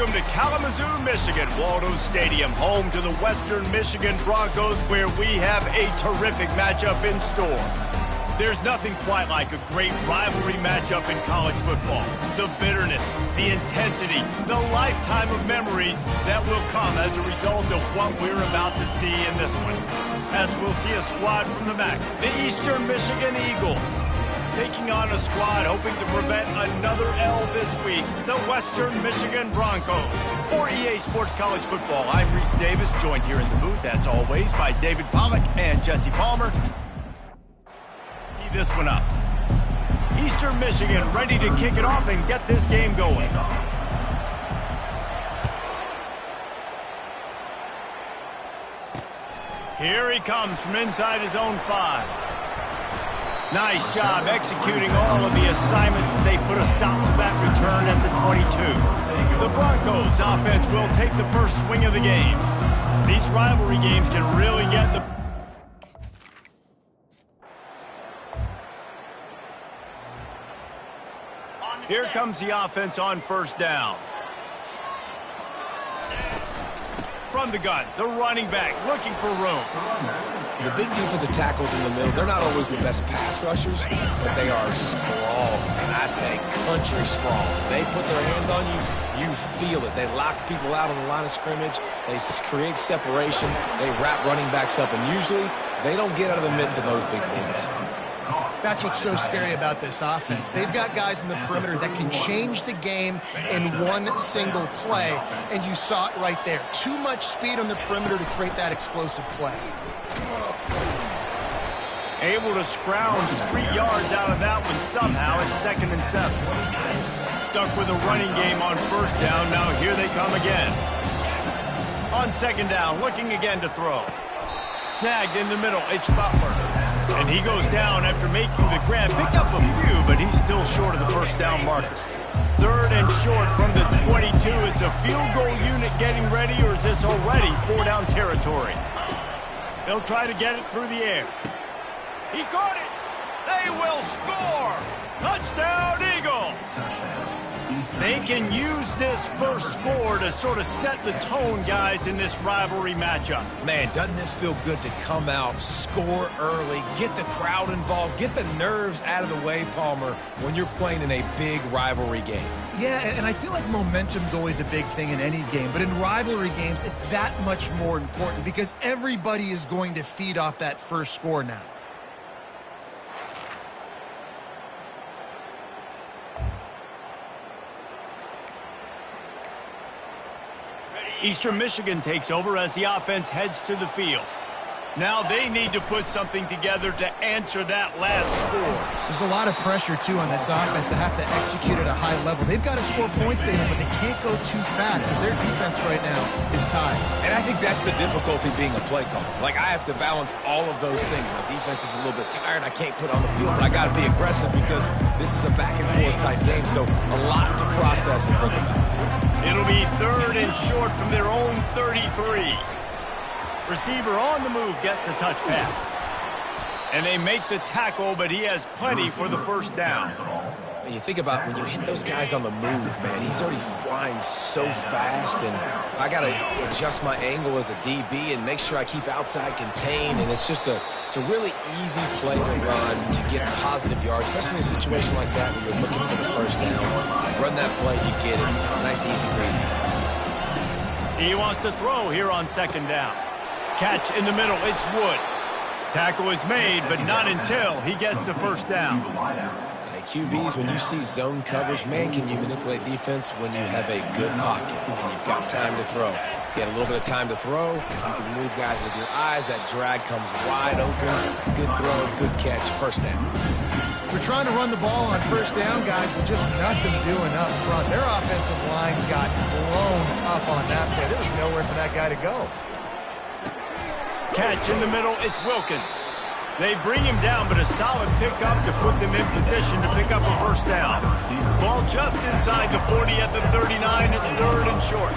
Welcome to Kalamazoo, Michigan, Waldo Stadium, home to the Western Michigan Broncos, where we have a terrific matchup in store. There's nothing quite like a great rivalry matchup in college football. The bitterness, the intensity, the lifetime of memories that will come as a result of what we're about to see in this one. As we'll see a squad from the MAC, the Eastern Michigan Eagles, taking on a squad hoping to prevent another L this week, the Western Michigan Broncos. For EA Sports College Football, I'm Reese Davis, joined here in the booth, as always, by David Pollack and Jesse Palmer. Tee this one up. Eastern Michigan ready to kick it off and get this game going. Here he comes from inside his own 5. Nice job executing all of the assignments as they put a stop to that return at the 22. The Broncos offense will take the first swing of the game. These rivalry games can really get the... Here comes the offense on first down. From the gun, the running back looking for room. The big defensive tackles in the middle, they're not always the best pass rushers, but they are strong, and I say country strong. They put their hands on you, you feel it. They lock people out on the line of scrimmage. They create separation. They wrap running backs up, and usually they don't get out of the midst of those big boys. That's what's so scary about this offense. They've got guys in the perimeter that can change the game in one single play, and you saw it right there. Too much speed on the perimeter to create that explosive play. Able to scrounge 3 yards out of that one somehow. It's 2nd and 7. Stuck with a running game on first down. Now here they come again. On 2nd down, looking again to throw. Snagged in the middle, it's Butler. And he goes down after making the grab. Picked up a few, but he's still short of the first down marker. 3rd and short from the 22. Is the field goal unit getting ready, or is this already 4-down territory? They'll try to get it through the air. He caught it. They will score. Touchdown, Eagles. They can use this first score to sort of set the tone, guys, in this rivalry matchup. Man, doesn't this feel good to come out, score early, get the crowd involved, get the nerves out of the way, Palmer, when you're playing in a big rivalry game? Yeah, and I feel like momentum's always a big thing in any game, but in rivalry games, it's that much more important because everybody is going to feed off that first score now. Eastern Michigan takes over as the offense heads to the field. Now they need to put something together to answer that last score. There's a lot of pressure, too, on this offense to have to execute at a high level. They've got to score points, Dana, but they can't go too fast because their defense right now is tied. And I think that's the difficulty being a play caller. Like, I have to balance all of those things. My defense is a little bit tired. I can't put on the field, but I got to be aggressive because this is a back-and-forth type game, so a lot to process and think about. It'll be 3rd and short from their own 33. Receiver on the move gets the touch pass. And they make the tackle, but he has plenty for the first down. And you think about when you hit those guys on the move, man, he's already flying so fast, and I got to adjust my angle as a DB and make sure I keep outside contained, and it's just it's a really easy play to run to get positive yards, especially in a situation like that where you're looking for the first down. Run that play, you get it. Nice, easy, breezy. He wants to throw here on 2nd down. Catch in the middle, it's Wood. Tackle is made, but not until he gets the first down. Hey, QBs, when you see zone coverage, man, can you manipulate defense when you have a good pocket and you've got time to throw. You get a little bit of time to throw, you can move guys with your eyes, that drag comes wide open, good throw, good catch, first down. We're trying to run the ball on first down, guys, but just nothing doing up front. Their offensive line got blown up on that play. There was nowhere for that guy to go. Catch in the middle, it's Wilkins. They bring him down, but a solid pickup to put them in position to pick up a first down. Ball just inside the 40 at the 39. It's 3rd and short.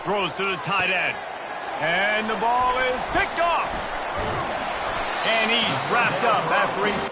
Throws to the tight end. And the ball is picked off. And he's wrapped up after he's...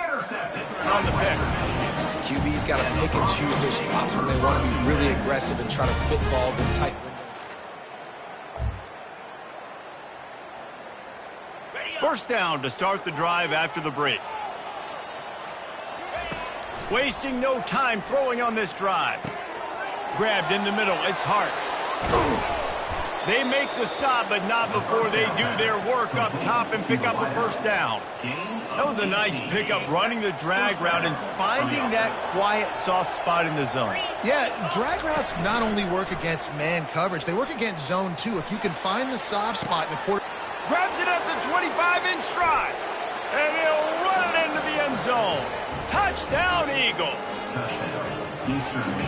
On the pick. QB's got to pick and choose their spots when they want to be really aggressive and try to fit balls in tight windows. First down to start the drive after the break. Wasting no time throwing on this drive. Grabbed in the middle, it's Hart. They make the stop, but not before they do their work up top and pick up a first down. That was a nice pickup, running the drag route and finding that quiet, soft spot in the zone. Yeah, drag routes not only work against man coverage, they work against zone too. If you can find the soft spot in the quarter. Grabs it at the 25 in stride. And he'll run it into the end zone. Touchdown, Eagles.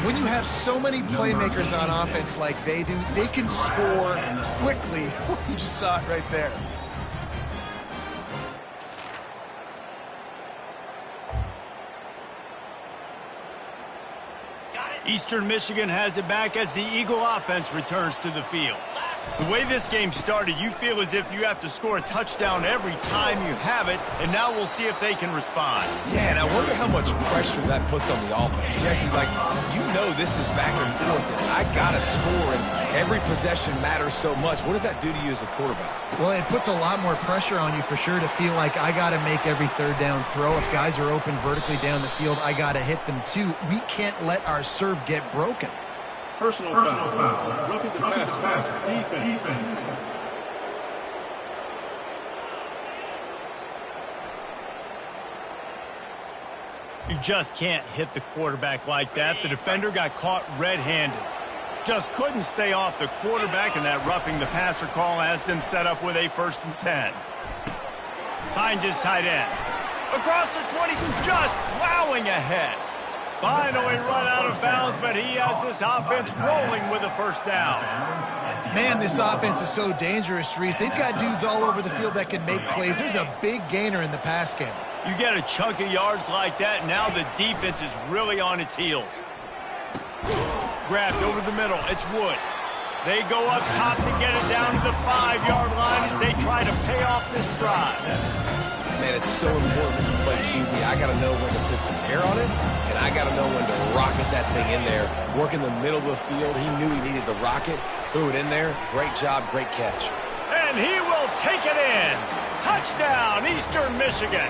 When you have so many playmakers on offense like they do, they can score quickly. You just saw it right there. Eastern Michigan has it back as the Eagle offense returns to the field. The way this game started, you feel as if you have to score a touchdown every time you have it, and now we'll see if they can respond. Yeah, and I wonder how much pressure that puts on the offense. Jesse, like, you know this is back and forth, and I got to score, and every possession matters so much. What does that do to you as a quarterback? Well, it puts a lot more pressure on you for sure to feel like I got to make every third down throw. If guys are open vertically down the field, I got to hit them too. We can't let our serve get broken. Personal foul. Roughing the passer. Defense. You just can't hit the quarterback like that. The defender got caught red-handed. Just couldn't stay off the quarterback, and that roughing the passer call has them set up with a 1st and 10. Finds his tight end. Across the 20, just plowing ahead. Finally run out of bounds, but he has this offense rolling with a first down. Man, this offense is so dangerous, Reese. They've got dudes all over the field that can make plays. There's a big gainer in the pass game. You get a chunk of yards like that, now the defense is really on its heels. Grabbed over the middle, it's Wood. They go up top to get it down to the 5-yard line as they try to pay off this drive. Man, it's so important when you play QB. I got to know when to put some air on it, and I got to know when to rocket that thing in there. Work in the middle of the field. He knew he needed the rocket. Threw it in there. Great job, great catch. And he will take it in. Touchdown, Eastern Michigan.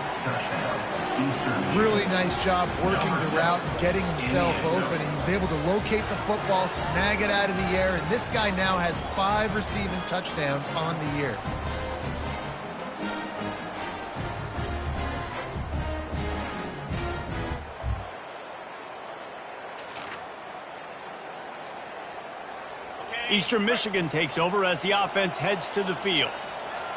Really nice job working the route and getting himself open. He was able to locate the football, snag it out of the air, and this guy now has 5 receiving touchdowns on the year. Eastern Michigan takes over as the offense heads to the field.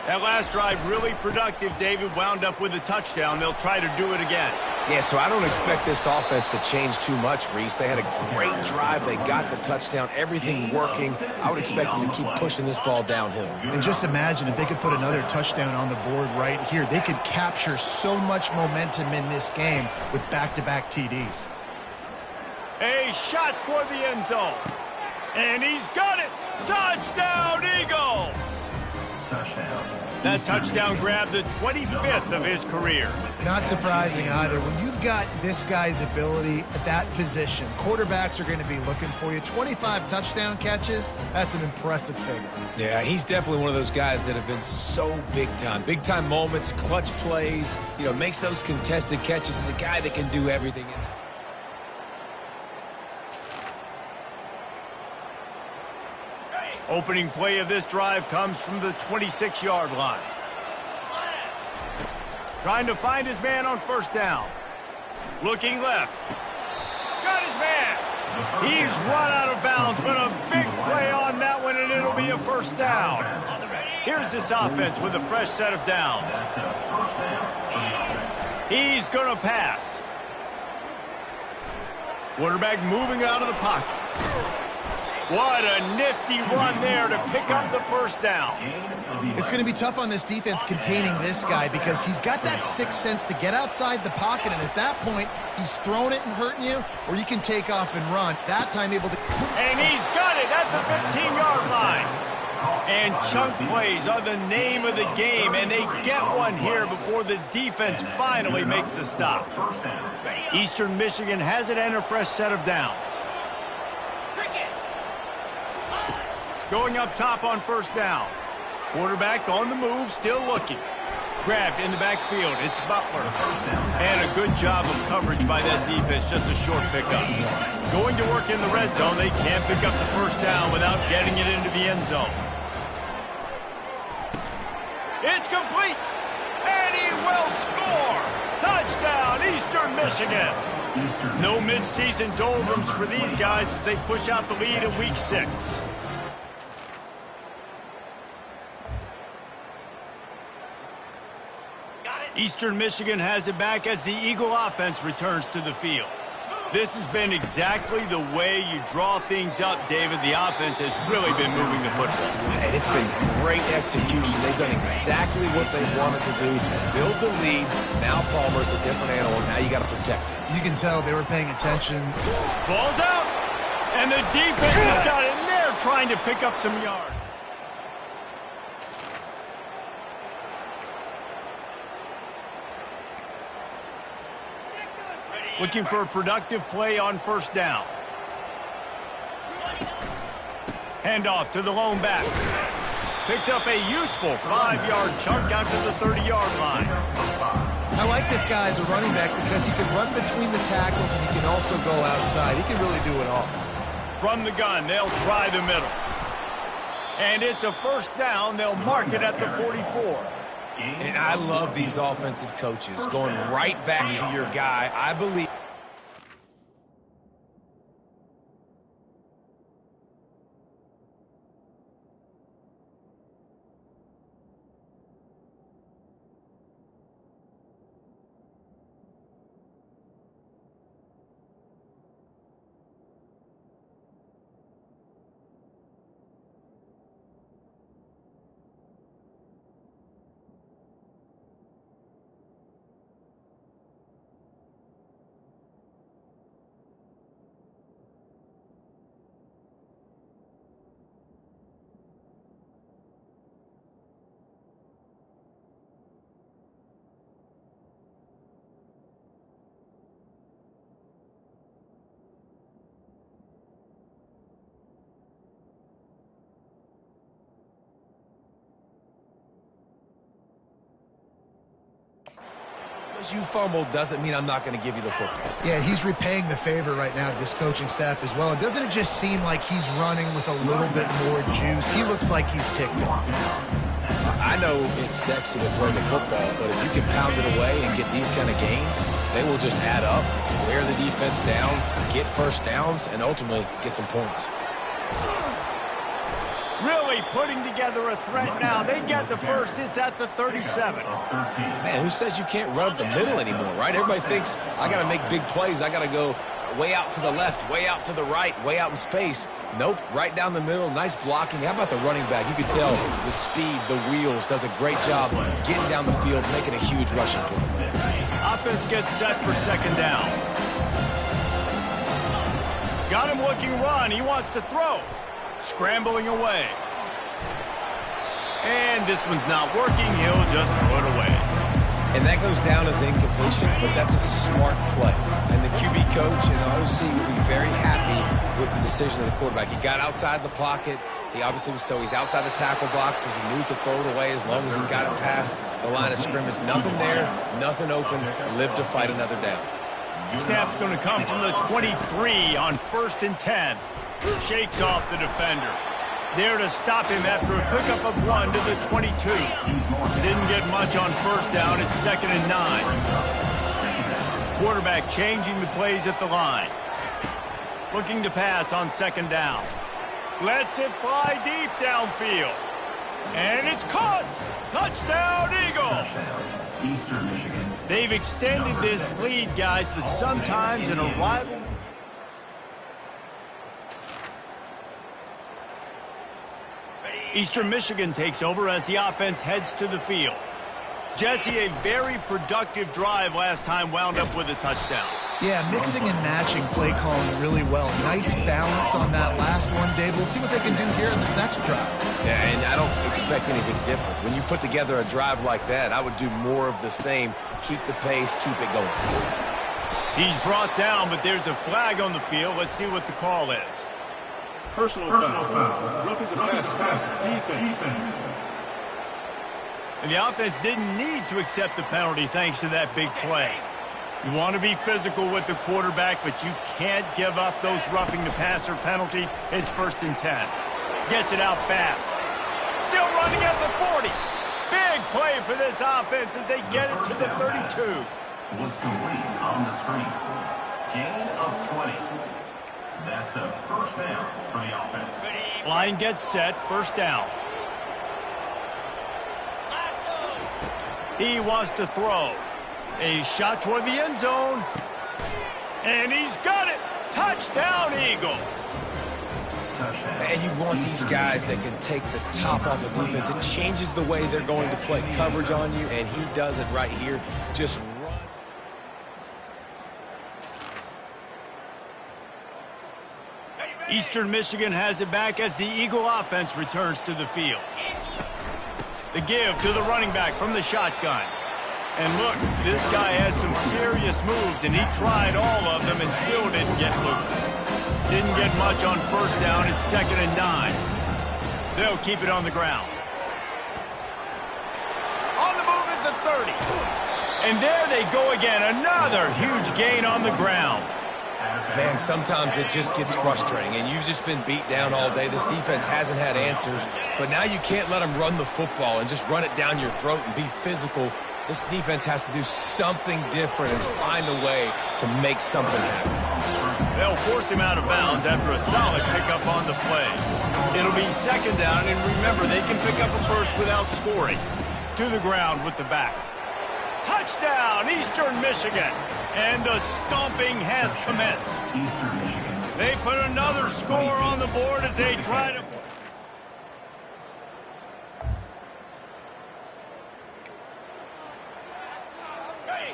That last drive really productive. David wound up with a touchdown. They'll try to do it again. Yeah, so I don't expect this offense to change too much, Reese. They had a great drive. They got the touchdown, everything working. I would expect them to keep pushing this ball downhill. And just imagine if they could put another touchdown on the board right here. They could capture so much momentum in this game with back-to-back TDs. A shot toward the end zone. And he's got it. Touchdown, Eagles! Touchdown. That touchdown grabbed the 25th of his career. Not surprising either. When you've got this guy's ability at that position, quarterbacks are going to be looking for you. 25 touchdown catches, that's an impressive figure. Yeah, he's definitely one of those guys that have been so big time. Big time moments, clutch plays, makes those contested catches. He's a guy that can do everything in it. Opening play of this drive comes from the 26-yard line. Trying to find his man on first down. Looking left. Got his man. He's run out of bounds, but a big play on that one, and it'll be a first down. Here's this offense with a fresh set of downs. He's going to pass. Quarterback moving out of the pocket. What a nifty run there to pick up the first down. It's going to be tough on this defense containing this guy because he's got that sixth sense to get outside the pocket, and at that point, he's throwing it and hurting you, or you can take off and run. That time able to... And he's got it at the 15-yard line. And chunk plays are the name of the game, and they get one here before the defense finally makes the stop. Eastern Michigan has it and a fresh set of downs. Going up top on first down. Quarterback on the move, still looking. Grabbed in the backfield, it's Butler. And a good job of coverage by that defense, just a short pickup. Going to work in the red zone, they can't pick up the first down without getting it into the end zone. It's complete, and he will score! Touchdown, Eastern Michigan! No mid-season doldrums for these guys as they push out the lead in Week 6. Eastern Michigan has it back as the Eagle offense returns to the field. This has been exactly the way you draw things up, David. The offense has really been moving the football. And it's been great execution. They've done exactly what they wanted to do. Build the lead. Now Palmer's a different animal. Now you got to protect it. You can tell they were paying attention. Ball's out. And the defense has got in there trying to pick up some yards. Looking for a productive play on first down. Handoff to the lone back. Picks up a useful 5-yard chunk out to the 30-yard line. I like this guy as a running back because he can run between the tackles and he can also go outside. He can really do it all. From the gun, they'll try the middle. And it's a first down. They'll mark it at the 44. And I love these offensive coaches going right back to your guy. I believe. Because you fumbled doesn't mean I'm not going to give you the football. Yeah, he's repaying the favor right now to this coaching staff as well. And doesn't it just seem like he's running with a little bit more juice? He looks like he's ticking. I know it's sexy to throw the football, but if you can pound it away and get these kind of gains, they will just add up, wear the defense down, get first downs, and ultimately get some points. Really putting together a threat now. They get the first. It's at the 37. Man, who says you can't run up the middle anymore, right? Everybody thinks I got to make big plays. I got to go way out to the left, way out to the right, way out in space. Nope, right down the middle. Nice blocking. How about the running back? You can tell the speed, the wheels, does a great job getting down the field, making a huge rushing play. Offense gets set for second down. Got him looking run. He wants to throw. Scrambling away. And this one's not working. He'll just throw it away. And that goes down as incompletion, but that's a smart play. And the QB coach and the OC will be very happy with the decision of the quarterback. He got outside the pocket. He obviously was he's outside the tackle boxes. He knew he could throw it away as long as he got it past the line of scrimmage. Nothing there, nothing open. Live to fight another down. Snap's going to come from the 23 on 1st and 10. Shakes off the defender. There to stop him after a pickup of 1 to the 22. Didn't get much on first down. It's 2nd and 9. Quarterback changing the plays at the line. Looking to pass on 2nd down. Lets it fly deep downfield. And it's caught. Touchdown, Eagles. Eastern Michigan. They've extended this lead, guys, but sometimes in a rivalry. Eastern Michigan takes over as the offense heads to the field. Jesse, a very productive drive last time wound up with a touchdown. Yeah, mixing and matching play calling really well. Nice balance on that last one, Dave. We'll see what they can do here in this next drive. Yeah, and I don't expect anything different. When you put together a drive like that, I would do more of the same. Keep the pace, keep it going. He's brought down, but there's a flag on the field. Let's see what the call is. Personal foul. Roughing the passer. Defense. And the offense didn't need to accept the penalty thanks to that big play. You want to be physical with the quarterback, but you can't give up those roughing the passer penalties. It's 1st and 10. Gets it out fast. Still running at the 40. Big play for this offense as they get it to the 32. Was complete on the screen. Gain of 20. That's a 1st down for the offense. Line gets set, 1st down. He wants to throw. A shot toward the end zone. And he's got it. Touchdown, Eagles. And you want these guys that can take the top off of defense. It changes the way they're going to play coverage on you, and he does it right here. Just run. Eastern Michigan has it back as the Eagle offense returns to the field. The give to the running back from the shotgun. And look, this guy has some serious moves, and he tried all of them and still didn't get loose. Didn't get much on 1st down. It's 2nd and 9. They'll keep it on the ground. On the move at the 30. And there they go again. Another huge gain on the ground. Man, sometimes it just gets frustrating, and you've just been beat down all day. This defense hasn't had answers, but now you can't let them run the football and just run it down your throat and be physical. This defense has to do something different and find a way to make something happen. They'll force him out of bounds after a solid pickup on the play. It'll be 2nd down, and remember, they can pick up a 1st without scoring. To the ground with the back. Touchdown, Eastern Michigan. And the stomping has commenced. They put another score on the board as they try to...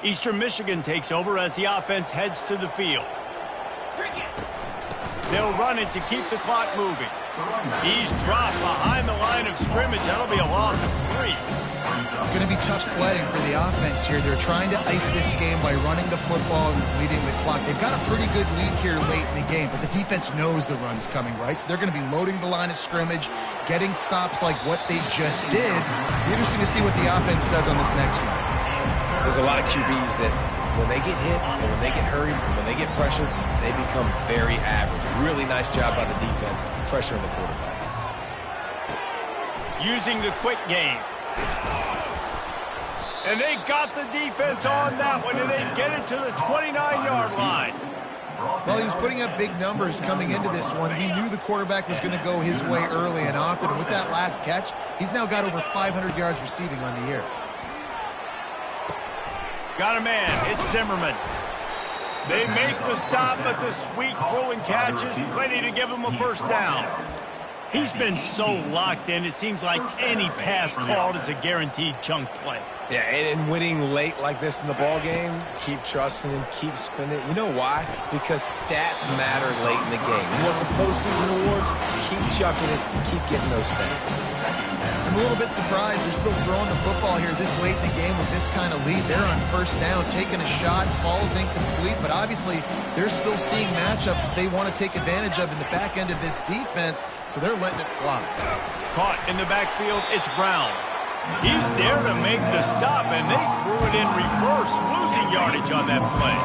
Eastern Michigan takes over as the offense heads to the field. They'll run it to keep the clock moving. He's dropped behind the line of scrimmage. That'll be a loss of 3. It's going to be tough sledding for the offense here. They're trying to ice this game by running the football and leading the clock. They've got a pretty good lead here late in the game, but the defense knows the run's coming, right? So they're going to be loading the line of scrimmage, getting stops like what they just did. It'll be interesting to see what the offense does on this next one. There's a lot of QBs that when they get hit and when they get hurried and when they get pressured, they become very average. Really nice job by the defense, pressuring the quarterback. Using the quick game. And they got the defense on that one, and they get it to the 29-yard line. Well, he was putting up big numbers coming into this one. We knew the quarterback was going to go his way early and often. And with that last catch, he's now got over 500 yards receiving on the year. Got a man. It's Zimmerman. They make the stop, but the sweet rolling catch is plenty to give him a 1st down. He's been so locked in, it seems like any pass called is a guaranteed chunk play. Yeah, and winning late like this in the ball game, keep trusting him, keep spinning. You know why? Because stats matter late in the game. You want some postseason awards? Keep chucking it, keep getting those stats. I'm a little bit surprised they're still throwing the football here this late in the game with this kind of lead. They're on 1st down, taking a shot, falls incomplete, but obviously they're still seeing matchups that they want to take advantage of in the back end of this defense, so they're letting it fly. Caught in the backfield, it's Brown. He's there to make the stop, and they threw it in reverse, losing yardage on that play.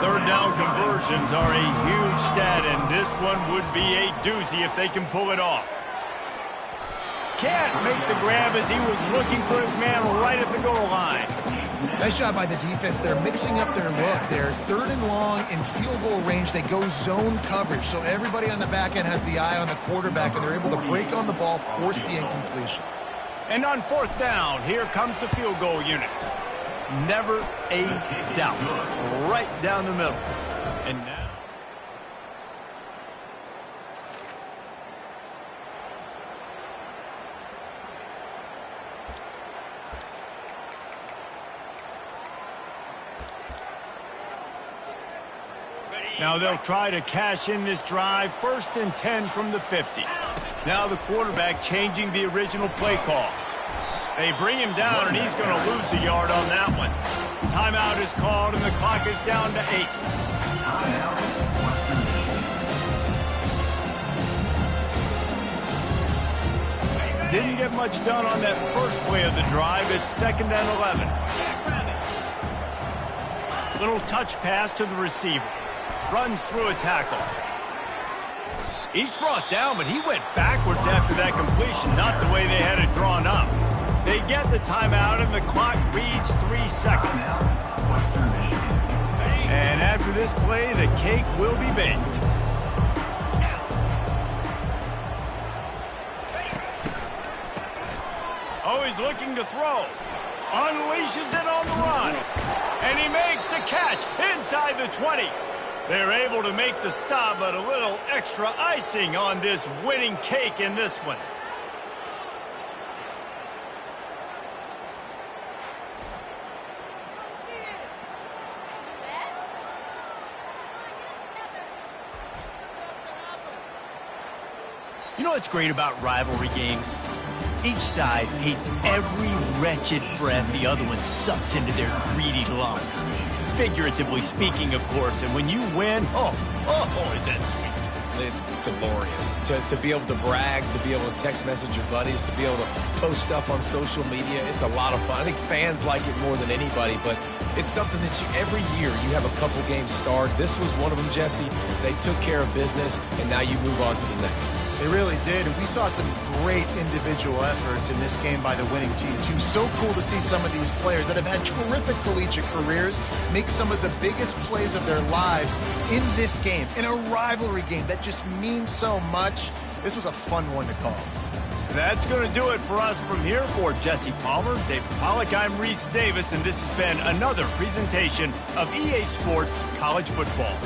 3rd down conversions are a huge stat, and this one would be a doozy if they can pull it off. Can't make the grab as he was looking for his man right at the goal line. Nice job by the defense. They're mixing up their look. They're 3rd and long in field goal range. They go zone coverage, so everybody on the back end has the eye on the quarterback, and they're able to break on the ball, force the incompletion. And on 4th down, here comes the field goal unit. Never a doubt. Right down the middle. And now... Now they'll try to cash in this drive, 1st and 10 from the 50. Now the quarterback changing the original play call. They bring him down, and he's going to lose a yard on that one. Timeout is called, and the clock is down to 8. Didn't get much done on that first play of the drive. It's 2nd and 11. Little touch pass to the receiver. Runs through a tackle. He's brought down, but he went backwards after that completion, not the way they had it drawn up. They get the timeout, and the clock reads 3 seconds. And after this play, the cake will be baked. Oh, he's looking to throw. Unleashes it on the run. And he makes the catch inside the 20. They're able to make the stop, but a little extra icing on this winning cake in this one. You know what's great about rivalry games? Each side hates every wretched breath the other one sucks into their greedy lungs. Figuratively speaking, of course, and when you win, oh, is that sweet. It's glorious to be able to brag, to be able to text message your buddies, to be able to post stuff on social media. It's a lot of fun. I think fans like it more than anybody, but it's something that every year you have a couple games starred. This was one of them, Jesse. They took care of business, and now you move on to the next. They really did, and we saw some great individual efforts in this game by the winning team, too. So cool to see some of these players that have had terrific collegiate careers make some of the biggest plays of their lives in this game, in a rivalry game that just means so much. This was a fun one to call. That's going to do it for us from here. For Jesse Palmer, David Pollack, I'm Reese Davis, and this has been another presentation of EA Sports College Football.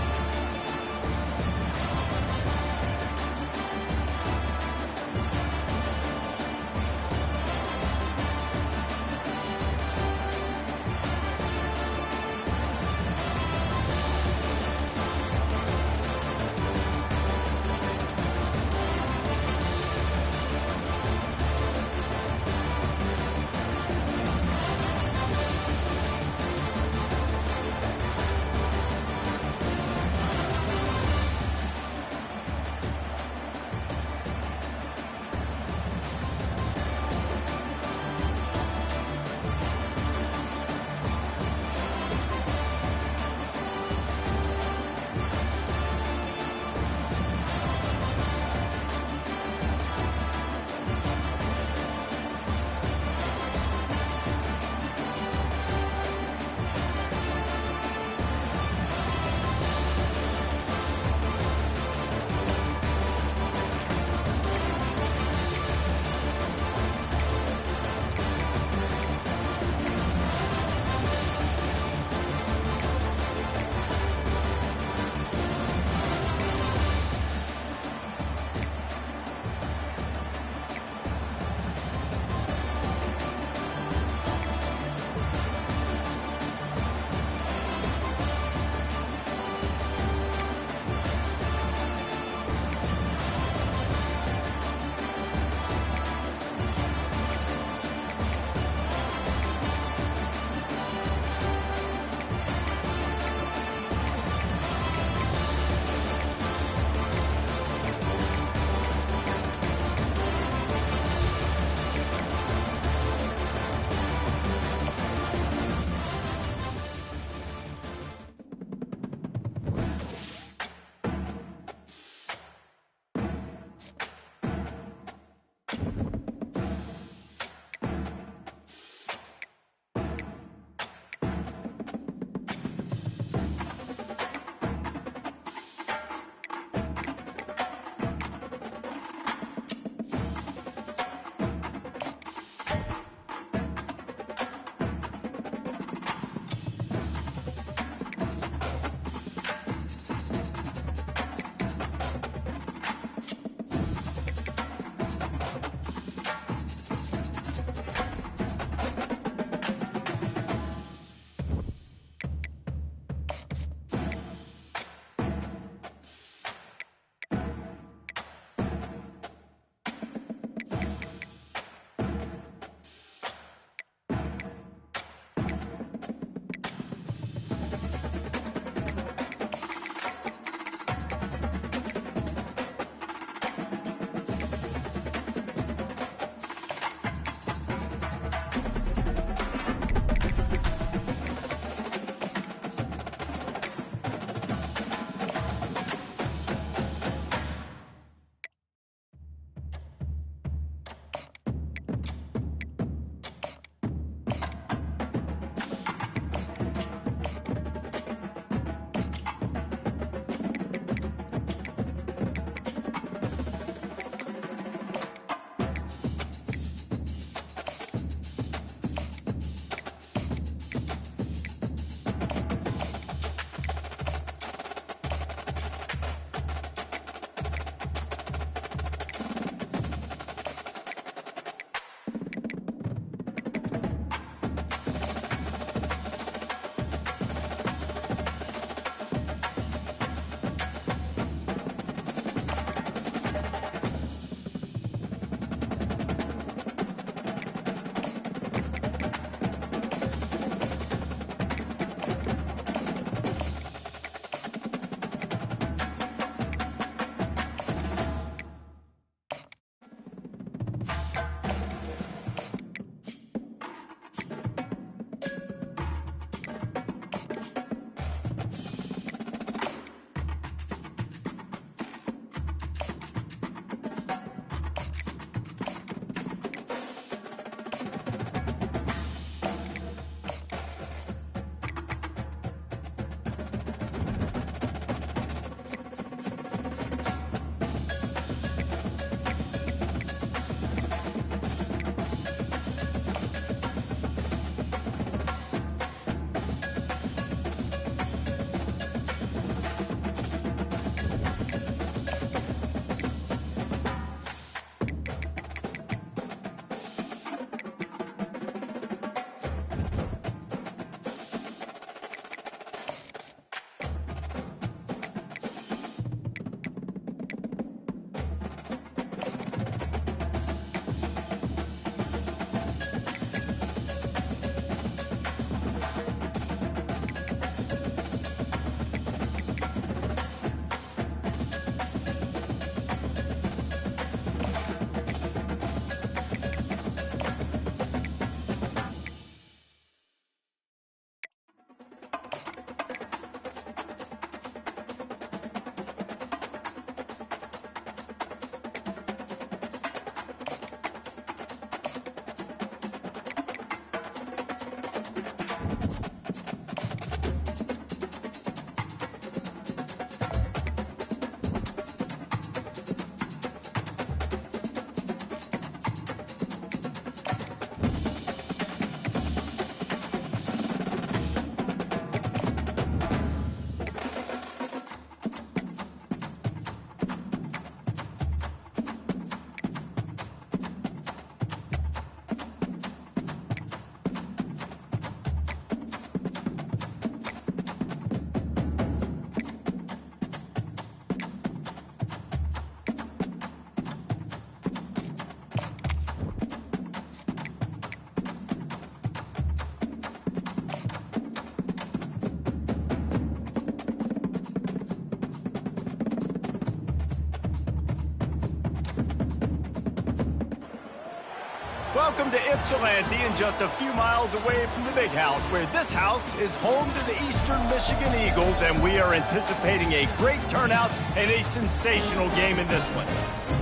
Welcome to Ypsilanti, and just a few miles away from the big house, where this house is home to the Eastern Michigan Eagles, and we are anticipating a great turnout and a sensational game in this one.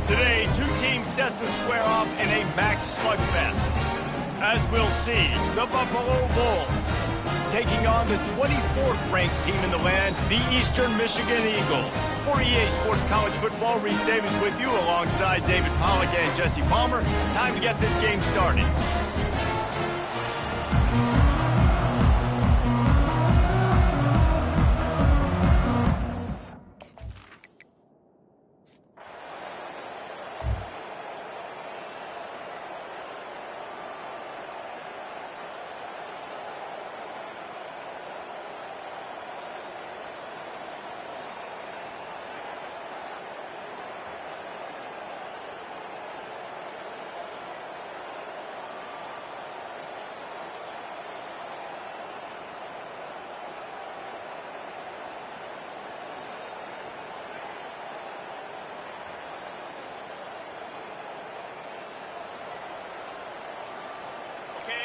Today, two teams set to square off in a max slugfest. As we'll see, the Buffalo Bulls taking on the 24th ranked team in the land, the Eastern Michigan Eagles. For EA Sports College Football, Reese Davis with you alongside David Pollack and Jesse Palmer. Time to get this game started.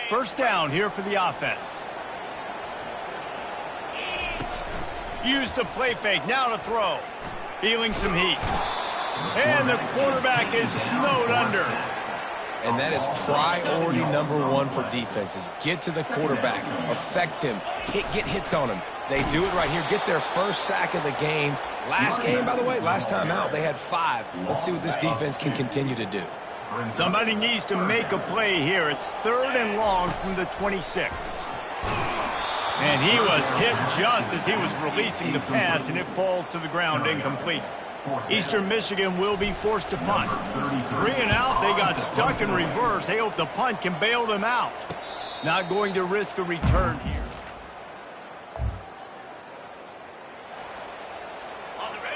First down here for the offense. Use the play fake, now to throw. Feeling some heat. And the quarterback is snowed under. And that is priority number one for defenses. Get to the quarterback, affect him, get hits on him. They do it right here, get their first sack of the game. Last game, by the way, last time out, they had 5. Let's see what this defense can continue to do. Somebody needs to make a play here. It's 3rd and long from the 26. And he was hit just as he was releasing the pass, and it falls to the ground incomplete. Eastern Michigan will be forced to punt. 3 and out, they got stuck in reverse. They hope the punt can bail them out. Not going to risk a return here.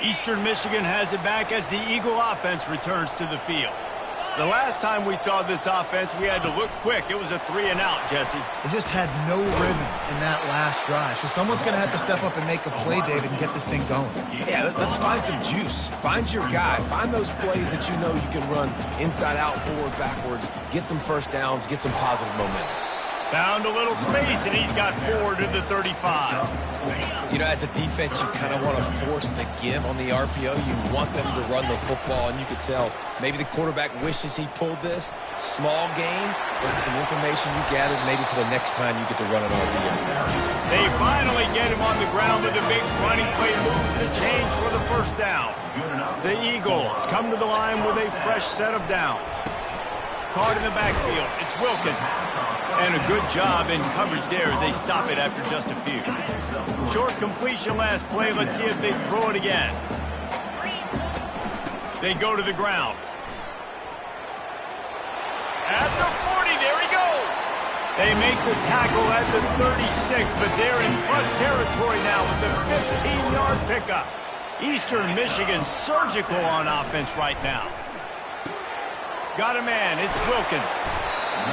Eastern Michigan has it back as the Eagle offense returns to the field. The last time we saw this offense, we had to look quick. It was a 3 and out, Jesse. They just had no rhythm in that last drive. So someone's going to have to step up and make a play, David, and get this thing going. Yeah, let's find some juice. Find your guy. Find those plays that you know you can run inside out, forward, backwards. Get some first downs. Get some positive momentum. Found a little space, and he's got 4 to the 35. You know, as a defense, you kind of want to force the give on the RPO. You want them to run the football, and you could tell maybe the quarterback wishes he pulled this. Small gain, but some information you gathered maybe for the next time you get to run an RPO. They finally get him on the ground with a big running play moves to change for the first down. The Eagles come to the line with a fresh set of downs. Caught in the backfield, it's Wilkins. And a good job in coverage there as they stop it after just a few. Short completion last play. Let's see if they throw it again. They go to the ground. At the 40, there he goes. They make the tackle at the 36, but they're in plus territory now with the 15-yard pickup. Eastern Michigan surgical on offense right now. Got a man, it's Wilkins.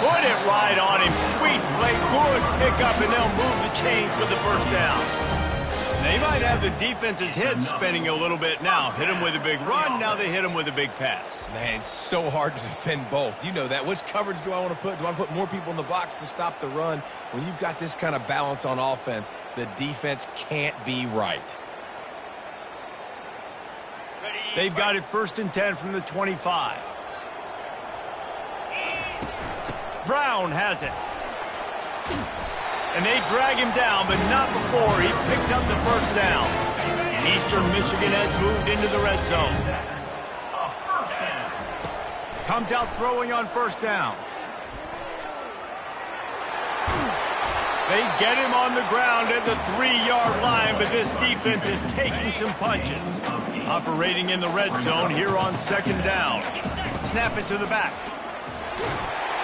Put it right on him. Sweet play, good pickup, and they'll move the chains with the first down. They might have the defense's head spinning a little bit now. Hit him with a big run, now they hit him with a big pass. Man, it's so hard to defend both. You know that. Which coverage do I want to put? Do I want to put more people in the box to stop the run? When you've got this kind of balance on offense, the defense can't be right. They've got it 1st and 10 from the 25. Brown has it. And they drag him down, but not before he picks up the first down. Eastern Michigan has moved into the red zone. Comes out throwing on first down. They get him on the ground at the 3-yard line, but this defense is taking some punches. Operating in the red zone here on 2nd down. Snap it to the back.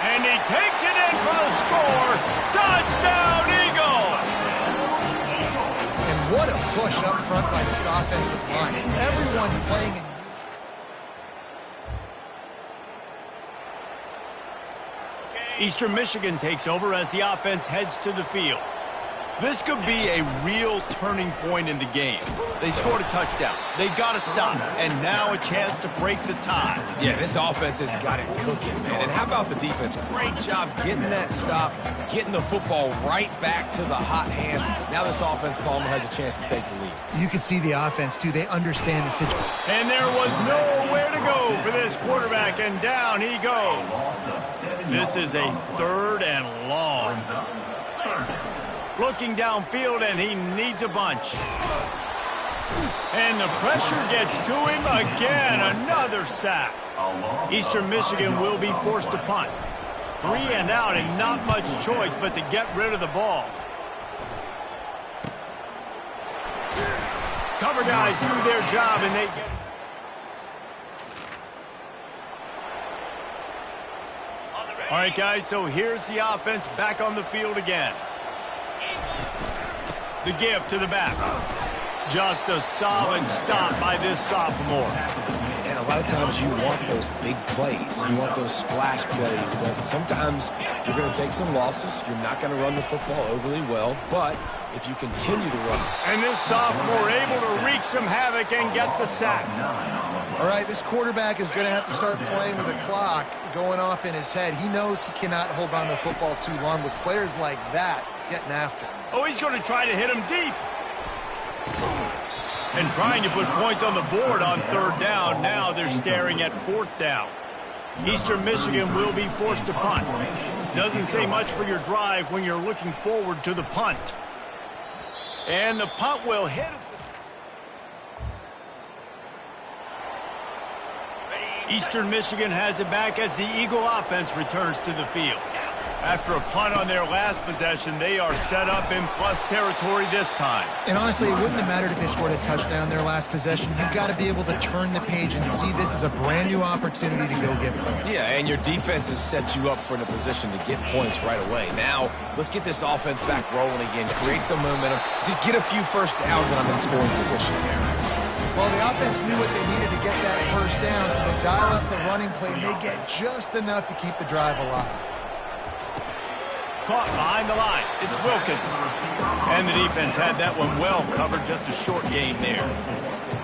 And he takes it in for the score. Touchdown, Eagles! And what a push up front by this offensive line. Everyone playing in... Eastern Michigan takes over as the offense heads to the field. This could be a real turning point in the game. They scored a touchdown. They got to stop. And now a chance to break the tie. Yeah, this offense has got it cooking, man. And how about the defense? Great job getting that stop, getting the football right back to the hot hand. Now this offense, Palmer, has a chance to take the lead. You can see the offense, too. They understand the situation. And there was nowhere to go for this quarterback, and down he goes. This is a 3rd and long. Looking downfield, and he needs a bunch. And the pressure gets to him again. Another sack. Eastern Michigan will be forced to punt. 3 and out, and not much choice but to get rid of the ball. Cover guys do their job, and they get it. All right, guys, so here's the offense back on the field again. The give to the back. Just a solid stop by this sophomore. And a lot of times you want those big plays. You want those splash plays. But sometimes you're going to take some losses. You're not going to run the football overly well. But if you continue to run. And this sophomore able to wreak some havoc and get the sack. All right, this quarterback is going to have to start playing with a clock going off in his head. He knows he cannot hold on to the football too long with players like that getting after him. Oh, he's going to try to hit him deep. And trying to put points on the board on 3rd down. Now they're staring at 4th down. Eastern Michigan will be forced to punt. Doesn't say much for your drive when you're looking forward to the punt. And the punt will hit. Eastern Michigan has it back as the Eagle offense returns to the field. After a punt on their last possession, they are set up in plus territory this time. And honestly, it wouldn't have mattered if they scored a touchdown their last possession. You've got to be able to turn the page and see this as a brand new opportunity to go get points. Yeah, and your defense has set you up for the position to get points right away. Now, let's get this offense back rolling again, create some momentum, just get a few first downs, and I'm in scoring position. Well, the offense knew what they needed to get that first down, so they dial up the running play, and they get just enough to keep the drive alive. Caught behind the line. It's Wilkins. And the defense had that one well covered. Just a short gain there.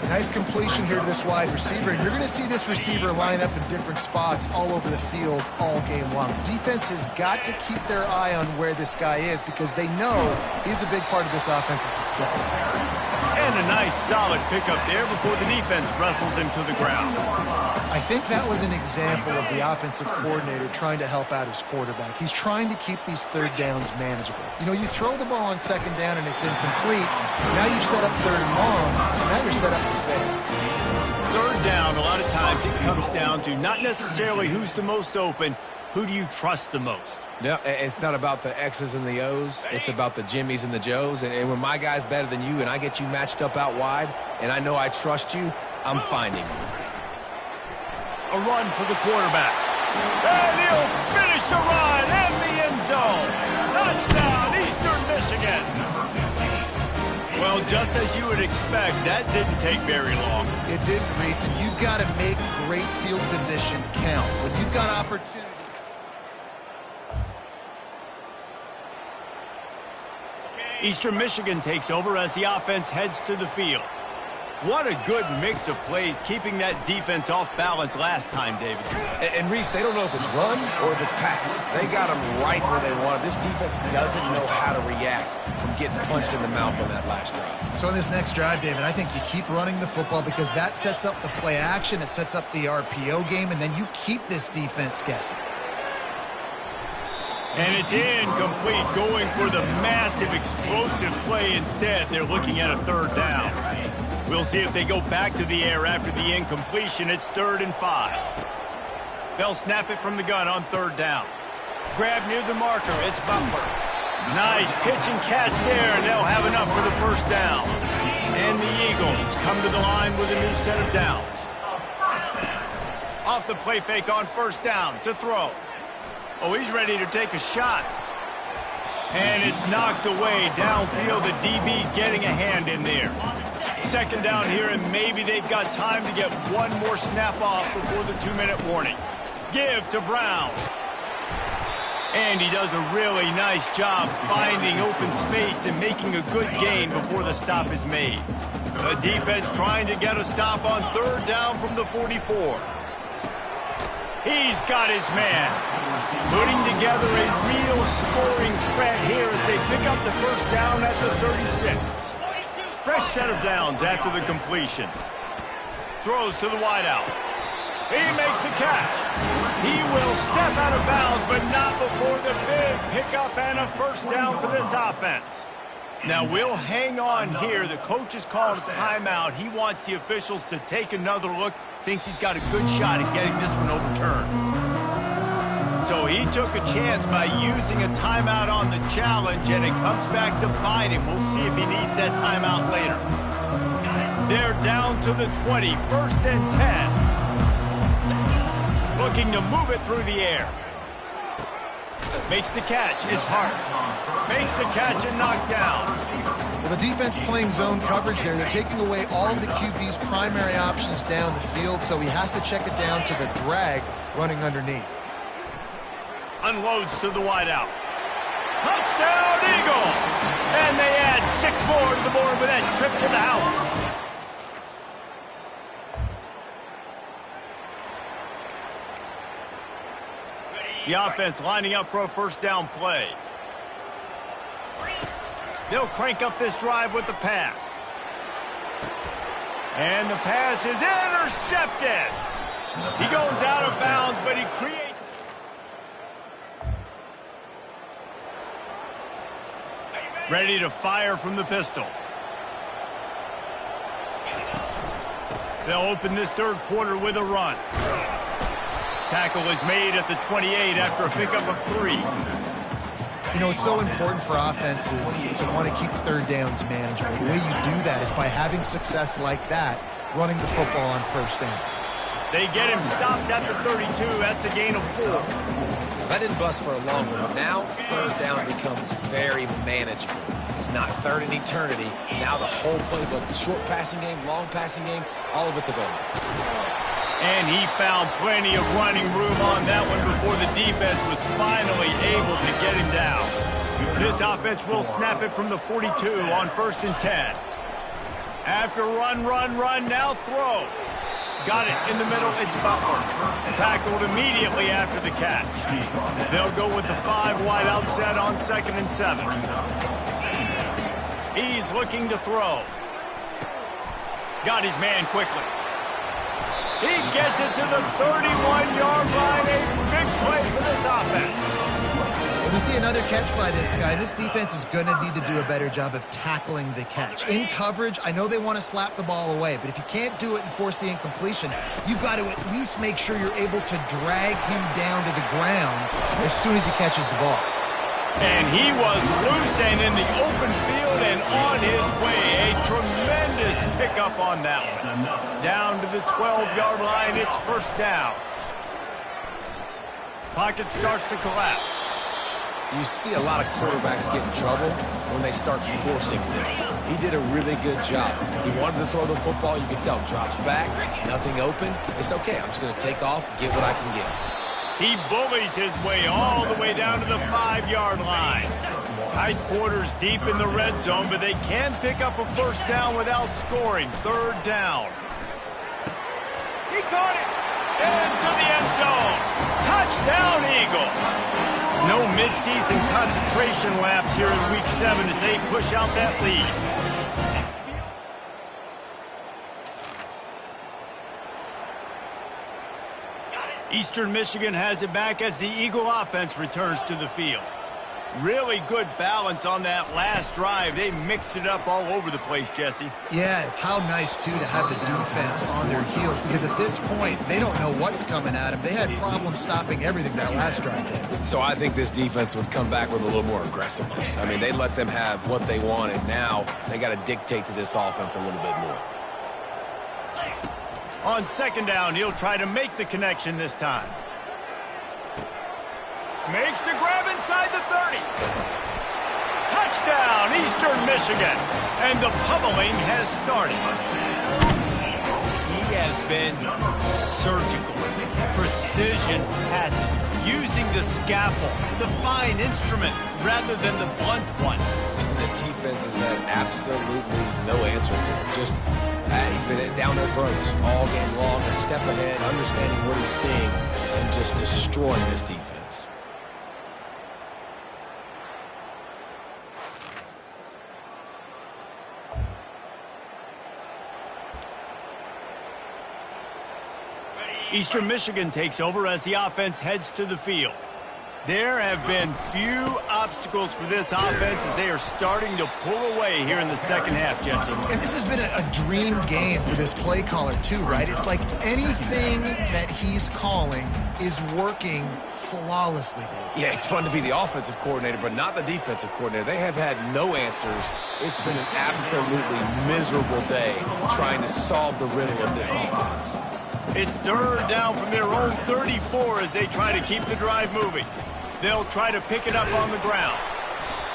Nice completion here to this wide receiver. And you're going to see this receiver line up in different spots all over the field all game long. Defense has got to keep their eye on where this guy is because they know he's a big part of this offense's success. And a nice solid pickup there before the defense wrestles him to the ground. I think that was an example of the offensive coordinator trying to help out his quarterback. He's trying to keep these 3rd downs manageable. You know, you throw the ball on 2nd down and it's incomplete. Now you've set up 3rd and long, and now you're set up to fail. 3rd down, a lot of times it comes down to not necessarily who's the most open, who do you trust the most? Yeah, it's not about the X's and the O's. It's about the Jimmies and the Joes. And when my guy's better than you and I get you matched up out wide and I know I trust you, I'm finding you. A run for the quarterback. And he'll finish the run in the end zone. Touchdown, Eastern Michigan. Well, just as you would expect, that didn't take very long. It didn't, Reese, and you've got to make great field position count. When you've got opportunity. Eastern Michigan takes over as the offense heads to the field. What a good mix of plays, keeping that defense off balance last time, David. And Reese, they don't know if it's run or if it's pass. They got them right where they want it. This defense doesn't know how to react from getting punched in the mouth on that last drive. So in this next drive, David, I think you keep running the football because that sets up the play action, it sets up the RPO game, and then you keep this defense guessing. And it's incomplete, going for the massive explosive play instead. They're looking at a 3rd down. We'll see if they go back to the air after the incompletion. It's 3rd and 5. They'll snap it from the gun on 3rd down. Grab near the marker. It's Butler. Nice pitch and catch there, and they'll have enough for the 1st down. And the Eagles come to the line with a new set of downs. Off the play fake on 1st down to throw. Oh, he's ready to take a shot. And it's knocked away downfield. The DB getting a hand in there. 2nd down here, and maybe they've got time to get one more snap off before the 2-minute warning. Give to Brown. And he does a really nice job finding open space and making a good gain before the stop is made. The defense trying to get a stop on third down from the 44. He's got his man. Putting together a real scoring threat here as they pick up the first down at the 36. Fresh set of downs after the completion. Throws to the wideout. He makes a catch. He will step out of bounds, but not before the big pickup and a first down for this offense. Now, we'll hang on here. The coach has called a timeout. He wants the officials to take another look. Thinks he's got a good shot at getting this one overturned. So he took a chance by using a timeout on the challenge, and it comes back to bite him. We'll see if he needs that timeout later. They're down to the 20, first and 10. Looking to move it through the air. Makes the catch. It's Hart. Makes the catch and knocked down. Well, the defense playing zone coverage there. They're taking away all of the QB's primary options down the field, so he has to check it down to the drag running underneath. Unloads to the wideout. Touchdown, Eagles! And they add 6 more to the board with that trip to the house. The offense lining up for a first down play. They'll crank up this drive with the pass. And the pass is intercepted. He goes out of bounds, but he creates... Ready to fire from the pistol. They'll open this third quarter with a run. Tackle is made at the 28 after a pickup of 3. You know, it's so important for offenses to want to keep third downs manageable. The way you do that is by having success like that, running the football on first down. They get him stopped at the 32. That's a gain of 4. That didn't bust for a long one, but now third down becomes very manageable. It's not third in eternity. Now the whole playbook, short passing game, long passing game, all of it's available. And he found plenty of running room on that one before the defense was finally able to get him down. This offense will snap it from the 42 on first and 10. After run, now throw. Got it in the middle, it's Butler. Tackled immediately after the catch. They'll go with the 5 wide out set on second and 7. He's looking to throw. Got his man quickly. He gets it to the 31-yard line. A big play for this offense. When we see another catch by this guy, this defense is going to need to do a better job of tackling the catch. In coverage, I know they want to slap the ball away, but if you can't do it and force the incompletion, you've got to at least make sure you're able to drag him down to the ground as soon as he catches the ball. And he was loose and in the open field and on his way. A tremendous pickup on that one. Down to the 12-yard line, it's first down. Pocket starts to collapse. You see a lot of quarterbacks get in trouble when they start forcing things. He did a really good job. He wanted to throw the football. You can tell. Drops back, nothing open. It's okay. I'm just going to take off, get what I can get. He bullies his way all the way down to the 5-yard line. Tight quarters deep in the red zone, but they can pick up a first down without scoring. Third down. He caught it into the end zone. Touchdown, Eagles. No midseason concentration laps here in Week 7 as they push out that lead. Eastern Michigan has it back as the Eagle offense returns to the field. Really good balance on that last drive. They mixed it up all over the place, Jesse. Yeah, how nice, too, to have the defense on their heels, because at this point, they don't know what's coming at them. They had problems stopping everything that last drive. So I think this defense would come back with a little more aggressiveness. I mean, they let them have what they wanted. Now they got to dictate to this offense a little bit more. On second down, he'll try to make the connection this time. Makes the grab inside the 30. Touchdown, Eastern Michigan. And the pummeling has started. He has been surgical. Precision passes, using the scalpel, the fine instrument, rather than the blunt one. And the defense has had absolutely no answer for him. Just, he's been down their throats all game long, a step ahead, understanding what he's seeing, and just destroying this defense. Eastern Michigan takes over as the offense heads to the field. There have been few obstacles for this offense as they are starting to pull away here in the second half, Jesse. And this has been a dream game for this play caller too, right? It's like anything that he's calling is working flawlessly. Yeah, it's fun to be the offensive coordinator, but not the defensive coordinator. They have had no answers. It's been an absolutely miserable day trying to solve the riddle of this offense. It's third down from their own 34 as they try to keep the drive moving. They'll try to pick it up on the ground.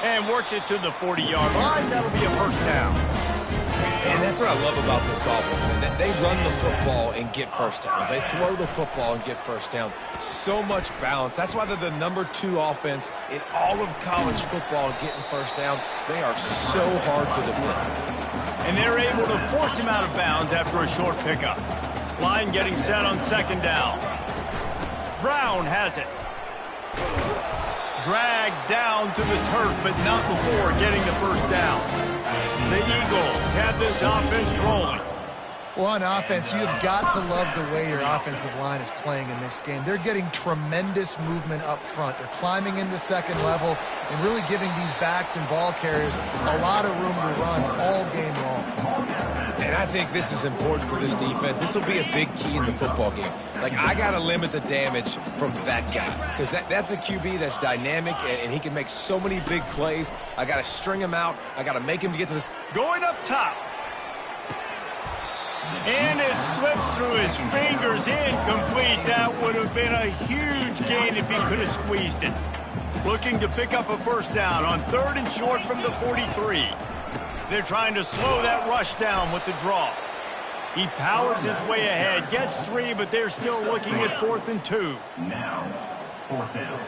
And works it to the 40-yard line. That'll be a first down. And that's what I love about this offense, man. They run the football and get first downs. They throw the football and get first downs. So much balance. That's why they're the #2 offense in all of college football getting first downs. They are so hard to defend. And they're able to force him out of bounds after a short pickup. Line getting set on second down. Brown has it. Dragged down to the turf, but not before getting the first down. The Eagles have this offense rolling. Well, on offense, you have got to love the way your offensive line is playing in this game. They're getting tremendous movement up front. They're climbing into second level and really giving these backs and ball carriers a lot of room to run all game long. And I think this is important for this defense. This will be a big key in the football game. Like, I got to limit the damage from that guy because that's a QB that's dynamic and he can make so many big plays. I got to string him out. I got to make him get to this. Going up top. And it slips through his fingers, incomplete. That would have been a huge gain if he could have squeezed it. Looking to pick up a first down on 3rd and short from the 43. They're trying to slow that rush down with the draw. He powers his way ahead, gets 3, but they're still looking at 4th and 2. Now, 4th down.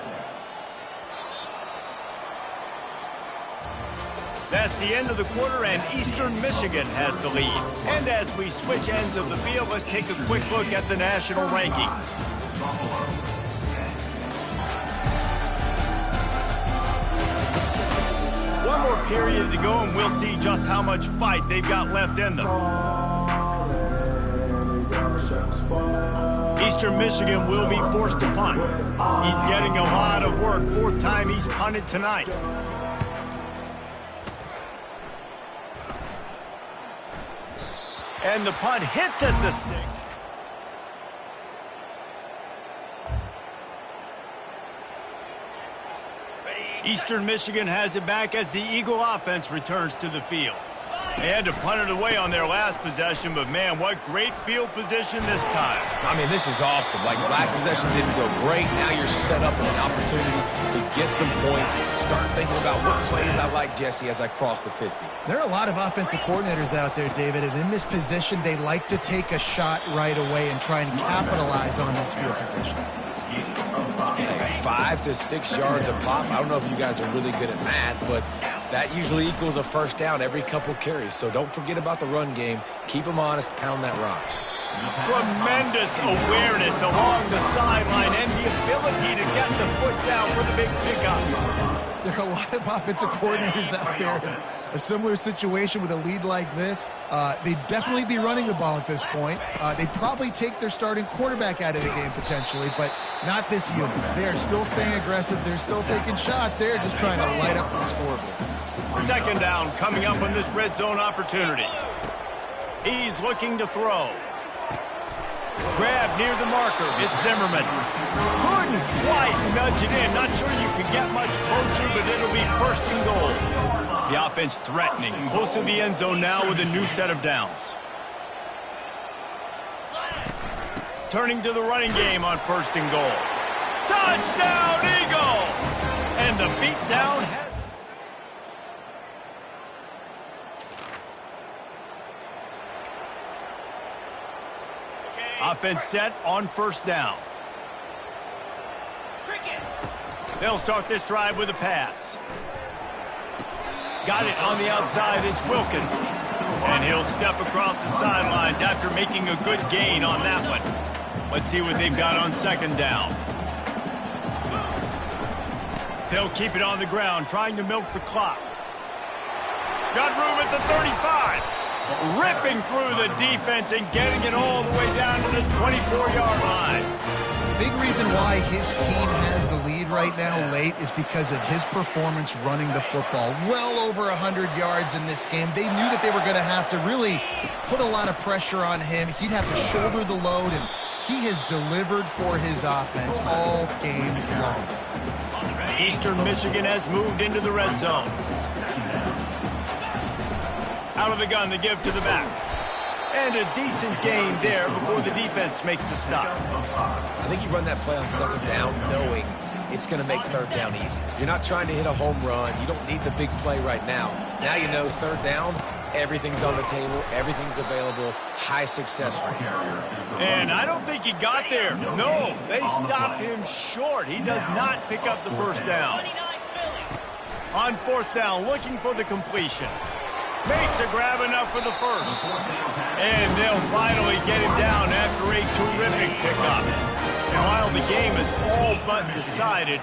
That's the end of the quarter, and Eastern Michigan has the lead. And as we switch ends of the field, let's take a quick look at the national rankings. One more period to go, and we'll see just how much fight they've got left in them. Eastern Michigan will be forced to punt. He's getting a lot of work. 4th time he's punted tonight. And the punt hits at the 6. Eastern Michigan has it back as the Eagle offense returns to the field. They had to punt it away on their last possession, but man, what great field position this time. I mean, this is awesome. Like, last possession didn't go great. Now you're set up with an opportunity to get some points. Start thinking about what plays I like, Jesse, as I cross the 50. There are a lot of offensive coordinators out there, David, and in this position, they like to take a shot right away and try and capitalize on this field position. 5 to 6 yards a pop. I don't know if you guys are really good at math, but that usually equals a first down every couple carries. So don't forget about the run game. Keep them honest. Pound that rock. Tremendous awareness along the sideline and the ability to get the foot down for the big pickup. There are a lot of offensive coordinators out there in a similar situation with a lead like this. They'd definitely be running the ball at this point. They'd probably take their starting quarterback out of the game potentially, but not this unit. They are still staying aggressive. They're still taking shots. They're just trying to light up the scoreboard. Second down coming up on this red zone opportunity. He's looking to throw. Grab near the marker. It's Zimmerman. Couldn't quite nudge it in. Not sure you could get much closer, but it'll be 1st and goal. The offense threatening. Close to the end zone now with a new set of downs. Turning to the running game on 1st and goal. Touchdown, Eagle! And the beatdown has... Offense set on 1st down. They'll start this drive with a pass. Got it on the outside. It's Wilkins. And he'll step across the sidelines after making a good gain on that one. Let's see what they've got on second down. They'll keep it on the ground, trying to milk the clock. Got room at the 35. Ripping through the defense and getting it all the way down to the 24-yard line. Big reason why his team has the lead right now late is because of his performance running the football. Well over 100 yards in this game. They knew that they were going to have to really put a lot of pressure on him. He'd have to shoulder the load, and he has delivered for his offense all game long. Eastern Michigan has moved into the red zone. Out of the gun to give to the back. And a decent gain there before the defense makes the stop. I think you run that play on second down knowing it's going to make third down easy. You're not trying to hit a home run. You don't need the big play right now. Now you know third down, everything's on the table, everything's available, high success rate. And I don't think he got there. No, they stopped him short. He does not pick up the first down. On fourth down, looking for the completion. Makes a grab enough for the first. And they'll finally get him down after a terrific pickup. And while the game is all but decided,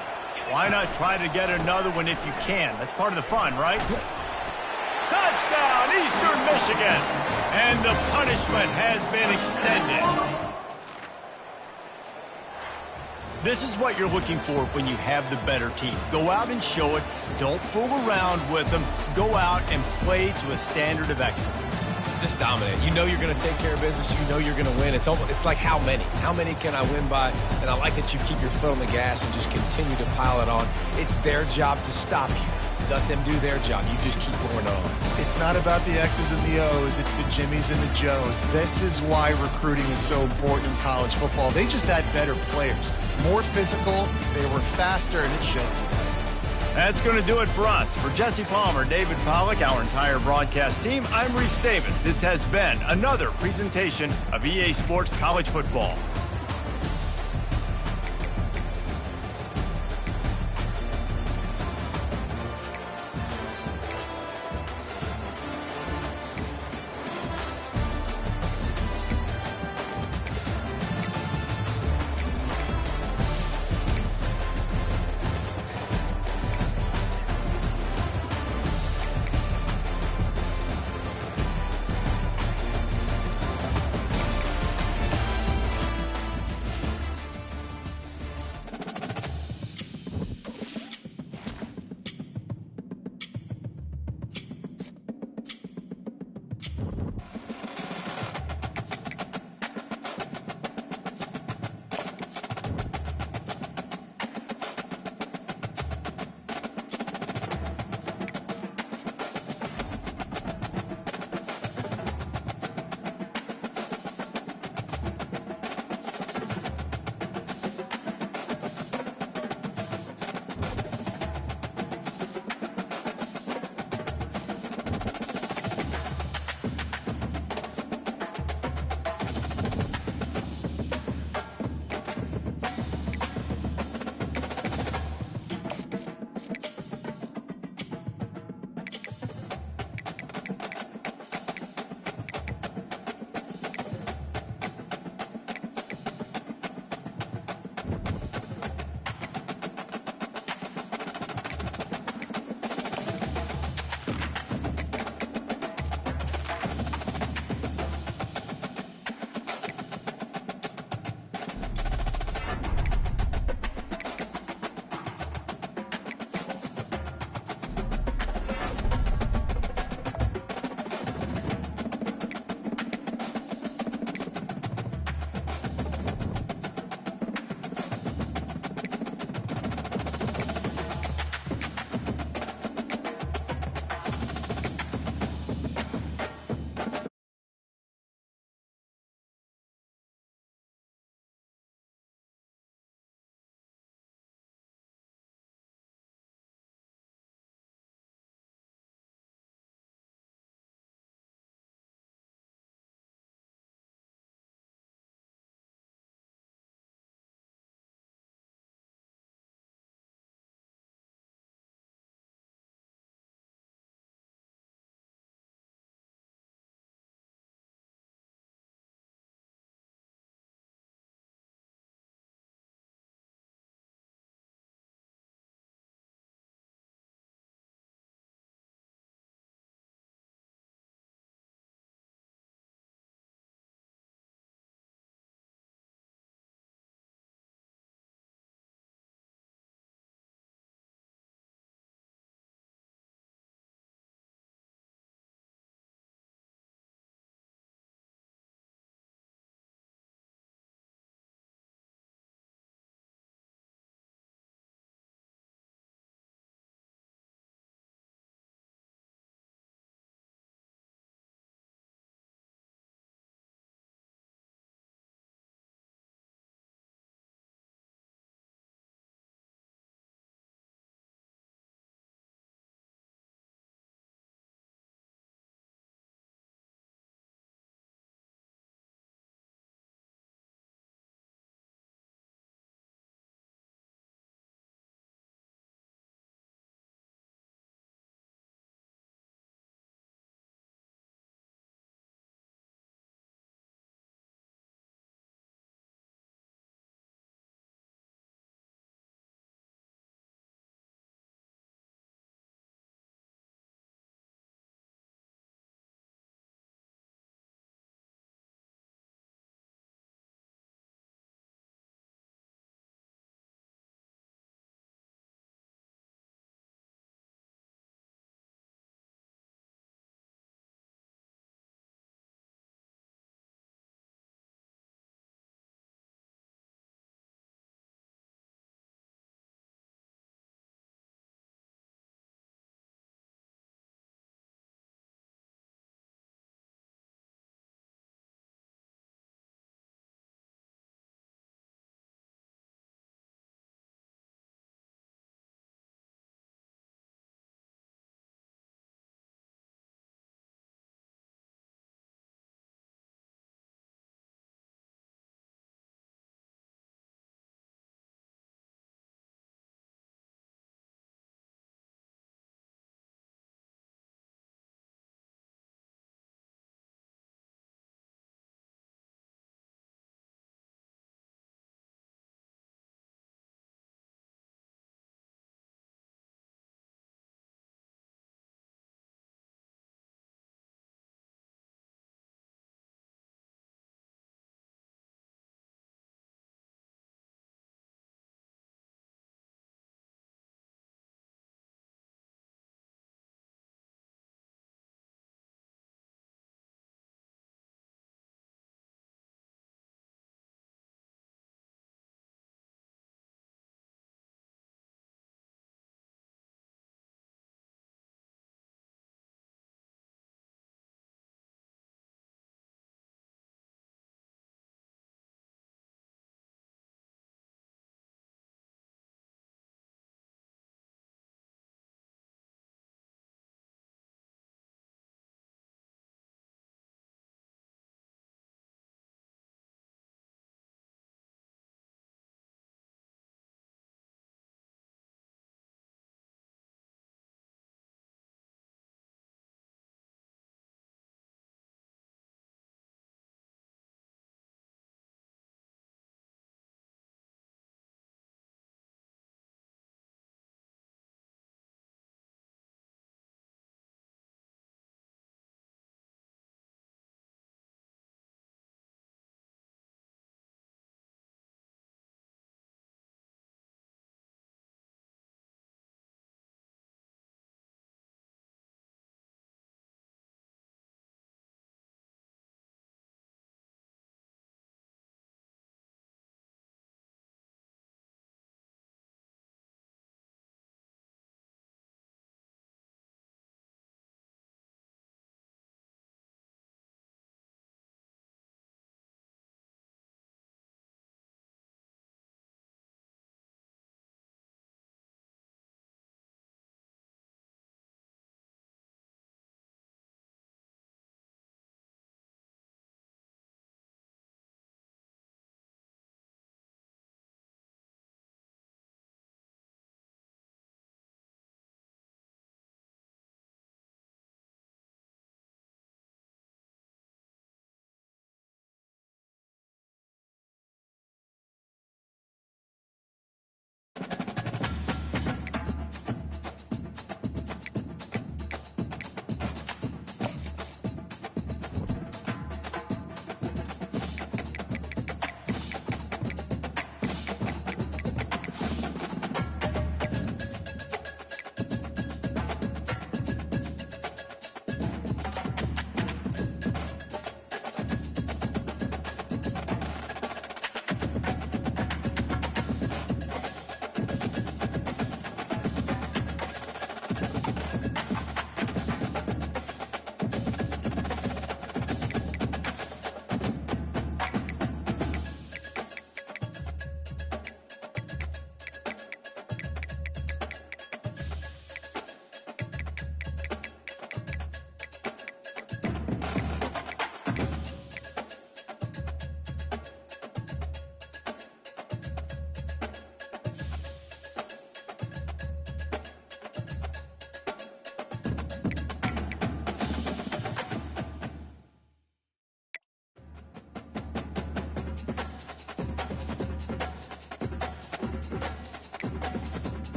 why not try to get another one if you can? That's part of the fun, right? Touchdown, Eastern Michigan! And the punishment has been extended. This is what you're looking for when you have the better team. Go out and show it. Don't fool around with them. Go out and play to a standard of excellence. Just dominate. You know you're going to take care of business. You know you're going to win. It's like how many? How many can I win by? And I like that you keep your foot on the gas and just continue to pile it on. It's their job to stop you. Let them do their job. You just keep going on. It's not about the X's and the O's. It's the Jimmies and the Joes. This is why recruiting is so important in college football. They just had better players. More physical, they were faster, and it shows. That's going to do it for us. For Jesse Palmer, David Pollack, our entire broadcast team, I'm Reese Davis. This has been another presentation of EA Sports College Football.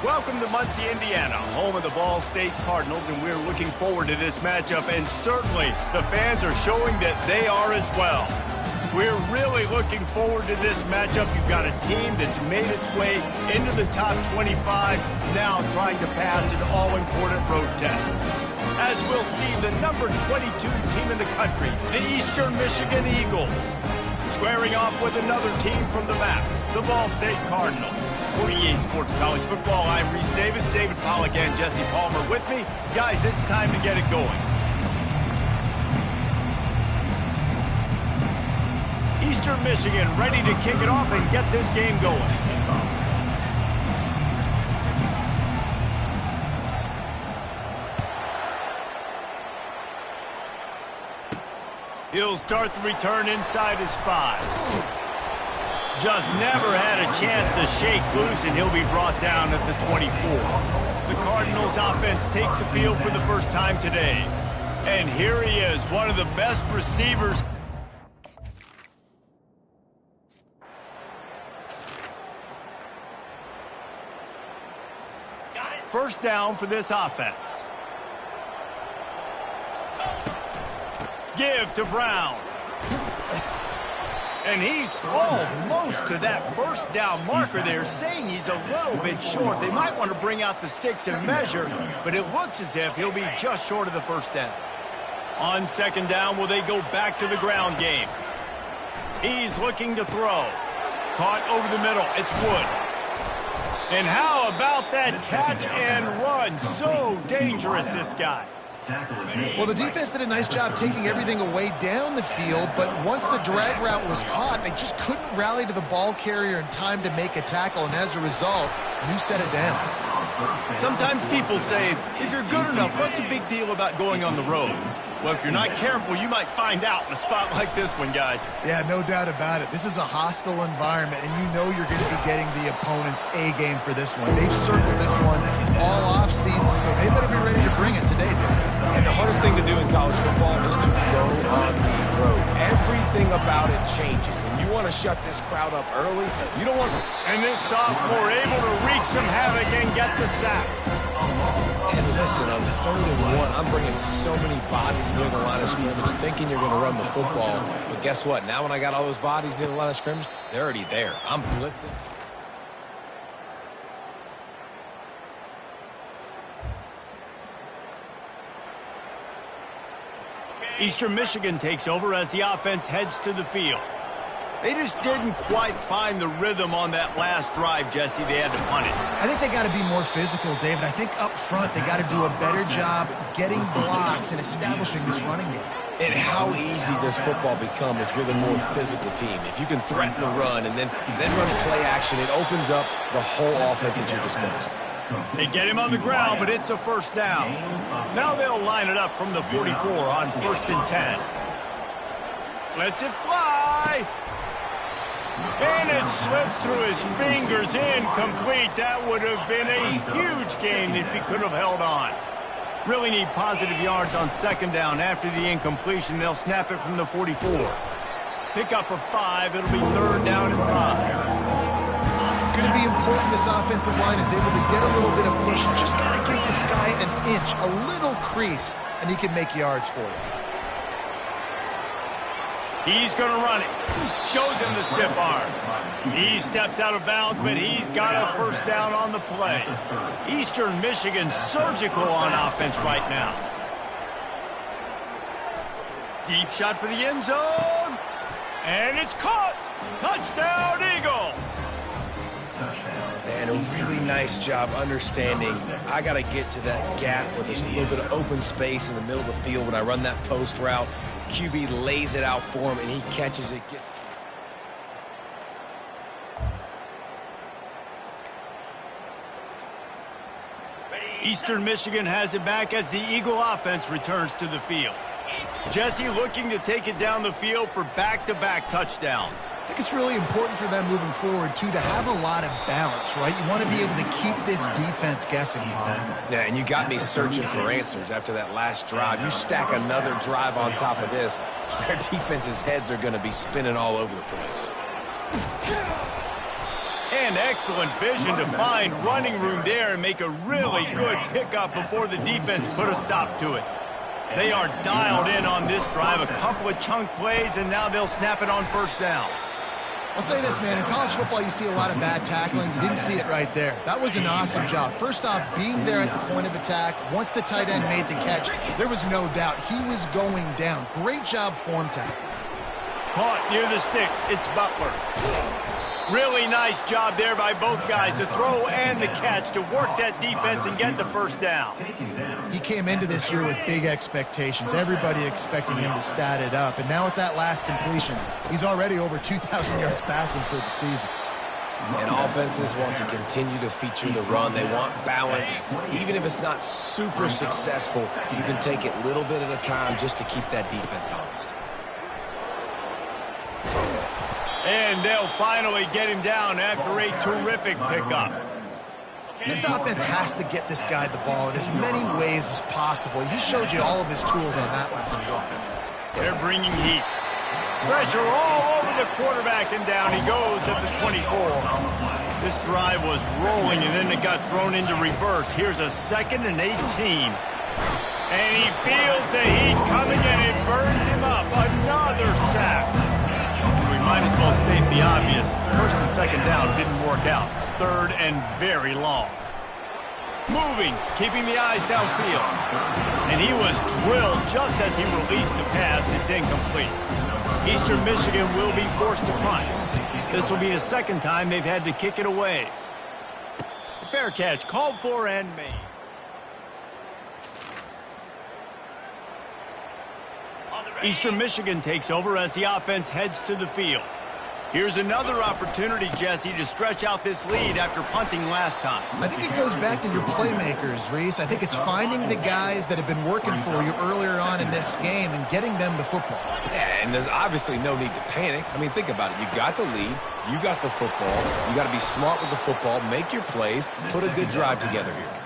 Welcome to Muncie, Indiana, home of the Ball State Cardinals, and we're looking forward to this matchup, and certainly the fans are showing that they are as well. We're really looking forward to this matchup. You've got a team that's made its way into the top 25, now trying to pass an all-important road test. As we'll see, the number 22 team in the country, the Eastern Michigan Eagles, squaring off with another team from the map, the Ball State Cardinals. For EA Sports College Football, I'm Reese Davis, David Pollack, and Jesse Palmer with me. Guys, it's time to get it going. Eastern Michigan ready to kick it off and get this game going. He'll start the return inside his 5. Just never had a chance to shake loose, and he'll be brought down at the 24. The Cardinals offense takes the field for the first time today. And here he is, one of the best receivers. First down for this offense. Give to Brown. And he's almost to that first down marker there, saying he's a little bit short. They might want to bring out the sticks and measure, but it looks as if he'll be just short of the first down. On second down, will they go back to the ground game? He's looking to throw. Caught over the middle. It's Wood. And how about that catch and run? So dangerous, this guy. Well, the defense did a nice job taking everything away down the field, but once the drag route was caught, they just couldn't rally to the ball carrier in time to make a tackle, and as a result, new set of downs. Sometimes people say, if you're good enough, what's the big deal about going on the road? Well, if you're not careful, you might find out in a spot like this one, guys. Yeah, no doubt about it. This is a hostile environment, and you know you're going to be getting the opponent's A-game for this one. They've circled this one all off-season, so they better be ready to bring it today, dude. And the hardest thing to do in college football is to go on the road. Everything about it changes, and you want to shut this crowd up early. You don't want to... And this sophomore able to wreak some havoc and get the sack. And listen, on 3rd and 1, I'm bringing so many bodies near the line of scrimmage thinking you're going to run the football. But guess what? Now when I got all those bodies near the line of scrimmage, they're already there. I'm blitzing. Eastern Michigan takes over as the offense heads to the field. They just didn't quite find the rhythm on that last drive, Jesse. They had to punt it. I think they got to be more physical, David. I think up front they got to do a better job getting blocks and establishing this running game. And how easy does football become if you're the more physical team? If you can threaten the run and then run play action, it opens up the whole offense at your disposal. They get him on the ground, but it's a first down. Now they'll line it up from the 44 on 1st and 10. Lets it fly. And it slips through his fingers, incomplete. That would have been a huge gain if he could have held on. Really need positive yards on 2nd down. After the incompletion, they'll snap it from the 44. Pick up a 5. It'll be 3rd down and 5. It's going to be important this offensive line is able to get a little bit of push. Just got to give this guy an inch, a little crease, and he can make yards for you. He's going to run it. Shows him the stiff arm. He steps out of bounds, but he's got a first down on the play. Eastern Michigan surgical on offense right now. Deep shot for the end zone. And it's caught. Touchdown, Eagles. And a really nice job understanding I got to get to that gap where there's a little bit of open space in the middle of the field when I run that post route. QB lays it out for him, and he catches it. Eastern Michigan has it back as the Eagle offense returns to the field. Jesse looking to take it down the field for back-to-back touchdowns. I think it's really important for them moving forward, too, to have a lot of balance, right? You want to be able to keep this defense guessing, Bob. Yeah, and you got me searching for answers after that last drive. You stack another drive on top of this, their defense's heads are going to be spinning all over the place. And Again, excellent vision to find running room there and make a really good pickup before the defense put a stop to it. They are dialed in on this drive, a couple of chunk plays, and now they'll snap it on first down. I'll say this, man. In college football, you see a lot of bad tackling. You didn't see it right there. That was an awesome job. First off, being there at the point of attack. Once the tight end made the catch, there was no doubt he was going down. Great job form tackle. Caught near the sticks. It's Butler. Really nice job there by both guys to throw and the catch to work that defense and get the first down. He came into this year with big expectations. Everybody expecting him to stat it up. And now with that last completion, he's already over 2,000 yards passing for the season. And offenses want to continue to feature the run. They want balance. Even if it's not super successful, you can take it little bit at a time just to keep that defense honest. And they'll finally get him down after a terrific pickup. This offense has to get this guy the ball in as many ways as possible. He showed you all of his tools on that last play. They're bringing heat. Pressure all over the quarterback, and down he goes at the 24. This drive was rolling, and then it got thrown into reverse. Here's a 2nd and 18. And he feels the heat coming, and it burns him up. Another sack. We might as well state the obvious. 1st and 2nd down didn't work out. 3rd and very long. Moving, keeping the eyes downfield. And he was drilled just as he released the pass. It's incomplete. Eastern Michigan will be forced to punt. This will be the 2nd time they've had to kick it away. Fair catch, called for and made. Eastern Michigan takes over as the offense heads to the field. Here's another opportunity, Jesse, to stretch out this lead after punting last time. I think it goes back to your playmakers, Reese. I think it's finding the guys that have been working for you earlier on in this game and getting them the football. Yeah, and there's obviously no need to panic. I mean, think about it. You got the lead. You got the football. You got to be smart with the football, make your plays, put a good drive together here.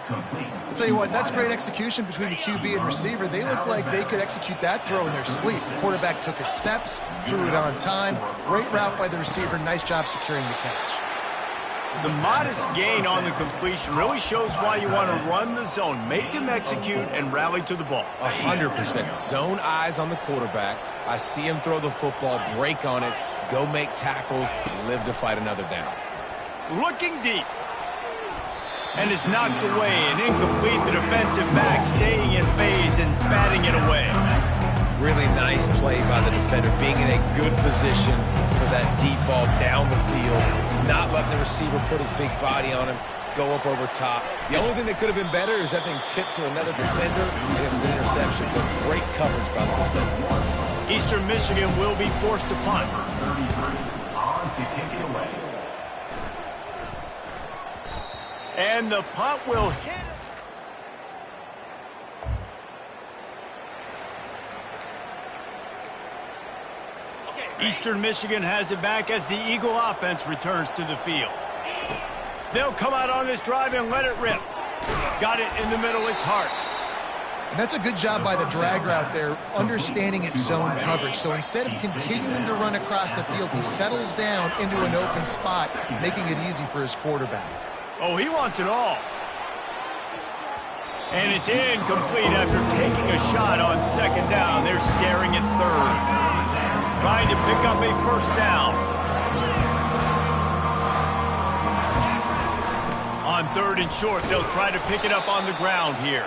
I'll tell you what, that's great execution between the QB and receiver. They look like they could execute that throw in their sleep. The quarterback took his steps, threw it on time. Great route by the receiver. Nice job securing the catch. The modest gain on the completion really shows why you want to run the zone. Make them execute and rally to the ball. 100%. Zone eyes on the quarterback. I see him throw the football, break on it, go make tackles, live to fight another down. Looking deep. And it's knocked away and incomplete. The defensive back staying in phase and batting it away. Really nice play by the defender, being in a good position for that deep ball down the field, not letting the receiver put his big body on him, go up over top. The only thing that could have been better is that thing tipped to another defender, and it was an interception, but great coverage by the defender. Eastern Michigan will be forced to punt. On to kick it away. And the punt will hit. Eastern Michigan has it back as the Eagle offense returns to the field. They'll come out on this drive and let it rip. Got it in the middle, it's Hart. And that's a good job by the drag route there, understanding its zone coverage. So instead of continuing to run across the field, he settles down into an open spot, making it easy for his quarterback. Oh, he wants it all. And it's incomplete after taking a shot on 2nd down. They're staring at 3rd. Trying to pick up a 1st down. On 3rd and short, they'll try to pick it up on the ground here.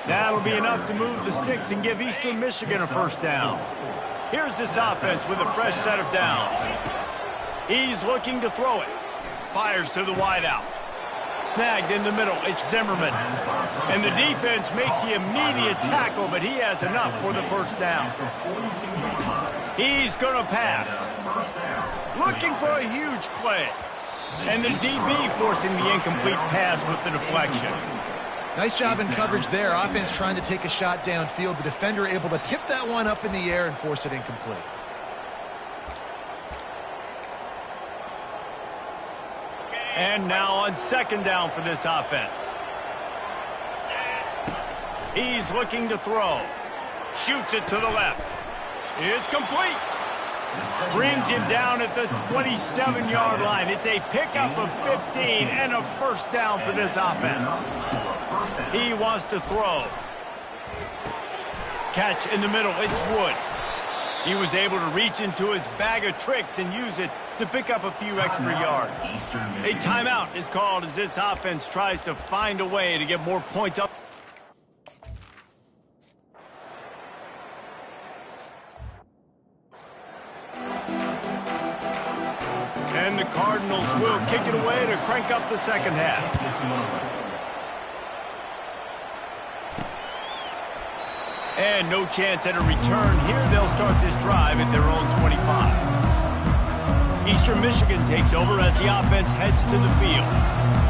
That'll be enough to move the sticks and give Eastern Michigan a 1st down. Here's this offense with a fresh set of downs. He's looking to throw it. Fires to the wideout. Snagged in the middle, it's Zimmerman. And the defense makes the immediate tackle, but he has enough for the 1st down. He's going to pass. Looking for a huge play. And the DB forcing the incomplete pass with the deflection. Nice job in coverage there. Offense trying to take a shot downfield. The defender able to tip that one up in the air and force it incomplete. And now on 2nd down for this offense. He's looking to throw. Shoots it to the left. It's complete. Brings him down at the 27-yard line. It's a pickup of 15 and a first down for this offense. He wants to throw. Catch in the middle. It's Wood. He was able to reach into his bag of tricks and use it to pick up a few extra yards. A timeout is called as this offense tries to find a way to get more points up. And the Cardinals will kick it away to crank up the second half. And no chance at a return here. They'll start this drive at their own 25. Eastern Michigan takes over as the offense heads to the field.